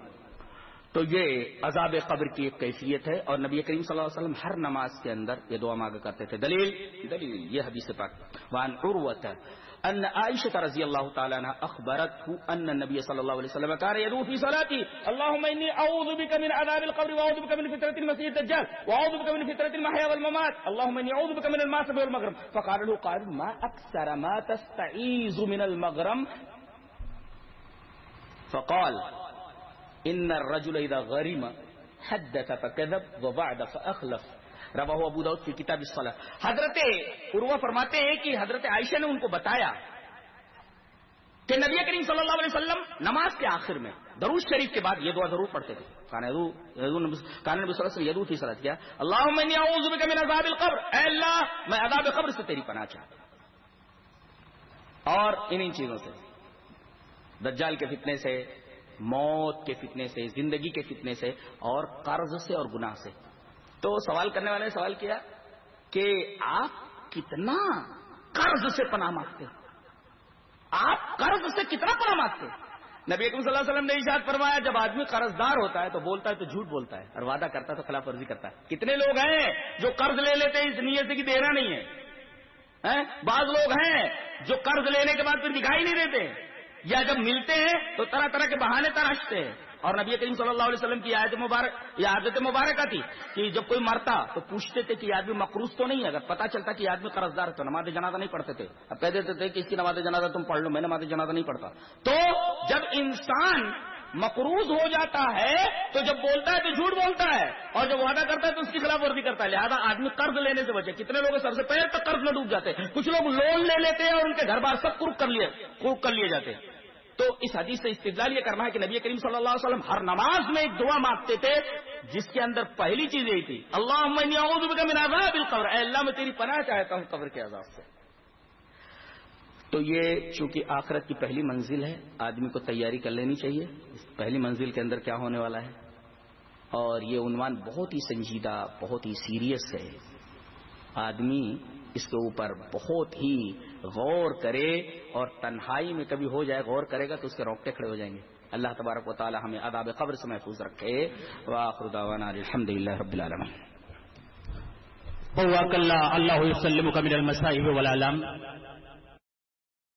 تو یہ عذاب قبر کی ایک کیفیت ہے، اور نبی کریم صلی اللہ علیہ وسلم ہر نماز کے اندر یہ دعا مانگا کرتے تھے. دلیل یہ حدیث پاک وان عروۃ ان عائشہ رضی اللہ تعالی عنہا اخبرته ان النبي صلی اللہ علیہ وسلم كان يدعو في صلاته اللهم اني اعوذ بك من عذاب القبر واعوذ بك من فتنة المسيح الدجال واعوذ بك من فتنة المحيا والممات اللهم اني اعوذ بك من الماسب والمغرم. فقال له قائل ما اكثر ما تستعيذ من المغرم؟ فقال ان الرجل اذا غرم حدث فكذب ووعد فاخلف. رواہ ابو داؤد فی کتاب الصلاۃ. حضرت عروہ فرماتے ہیں کہ حضرت عائشہ نے ان کو بتایا کہ نبی کریم صلی اللہ علیہ وسلم نماز کے آخر میں درود شریف کے بعد یہ دعا ضرور پڑھتے تھے. کان نبی صلی اللہ علیہ وسلم یدعو فی صلاۃ کیا اللهم انی اعوذ بک من عذاب القبر، اے اللہ میں عذاب قبر سے تیری پناہ چاہتا ہوں، اور انہی چیزوں سے، دجال کے فتنے سے، موت کے فتنے سے، زندگی کے فتنے سے، اور قرض سے اور گناہ سے. تو سوال کرنے والے نے سوال کیا کہ آپ کتنا قرض سے پناہ مانگتے، آپ قرض سے کتنا پناہ مانگتے؟ نبی اکرم صلی اللہ علیہ وسلم نے ارشاد فرمایا جب آدمی قرض دار ہوتا ہے تو بولتا ہے تو جھوٹ بولتا ہے، اور وعدہ کرتا ہے تو خلاف ورزی کرتا ہے. کتنے لوگ ہیں جو قرض لے لیتے ہیں اس نیت سے کہ دینا نہیں ہے، بعض لوگ ہیں جو قرض لینے کے بعد پھر دکھائی نہیں دیتے، یا جب ملتے ہیں تو طرح طرح کے بہانے تراشتے ہیں. اور نبی کریم صلی اللہ علیہ وسلم کی عادت مبارکہ تھی کہ جب کوئی مرتا تو پوچھتے تھے کہ یہ آدمی مقروض تو نہیں ہے. اگر پتا چلتا کہ یہ آدمی قرض دار تو نماز جنازہ نہیں پڑھتے تھے، اب کہہ دیتے تھے کہ اس کی نماز جنازہ تم پڑھ لو، میں نماز جنازہ نہیں پڑھتا. تو جب انسان مقروض ہو جاتا ہے تو جب بولتا ہے تو جھوٹ بولتا ہے، اور جب وعدہ کرتا ہے تو اس کی خلاف ورزی کرتا ہے. لہذا آدمی قرض لینے سے بچے. کتنے لوگ سر سے پیر تک قرض میں ڈوب جاتے ہیں، کچھ لوگ لون لے لیتے ہیں اور ان کے گھر بار سب قرق کر لیے جاتے ہیں. تو اس حدیث سے استدلال یہ کرنا ہے کہ نبی کریم صلی اللہ علیہ وسلم ہر نماز میں ایک دعا مانگتے تھے جس کے اندر پہلی چیز یہی تھی اللہم انی اعوذ بک من عذاب القبر، اے اللہ میں تیری پناہ چاہتا ہوں قبر کے عذاب سے. تو یہ چونکہ آخرت کی پہلی منزل ہے، آدمی کو تیاری کر لینی چاہیے اس پہلی منزل کے اندر کیا ہونے والا ہے. اور یہ عنوان بہت ہی سنجیدہ، بہت ہی سیریس ہے. آدمی اس کے اوپر بہت ہی غور کرے، اور تنہائی میں کبھی ہو جائے غور کرے گا تو اس کے روکتے کھڑے ہو جائیں گے. اللہ تبارک و تعالی ہمیں عذاب قبر سے محفوظ رکھے. وآخر دعوانا الحمدللہ رب العالمین. اللہ یسلمک من المصائب والآلام.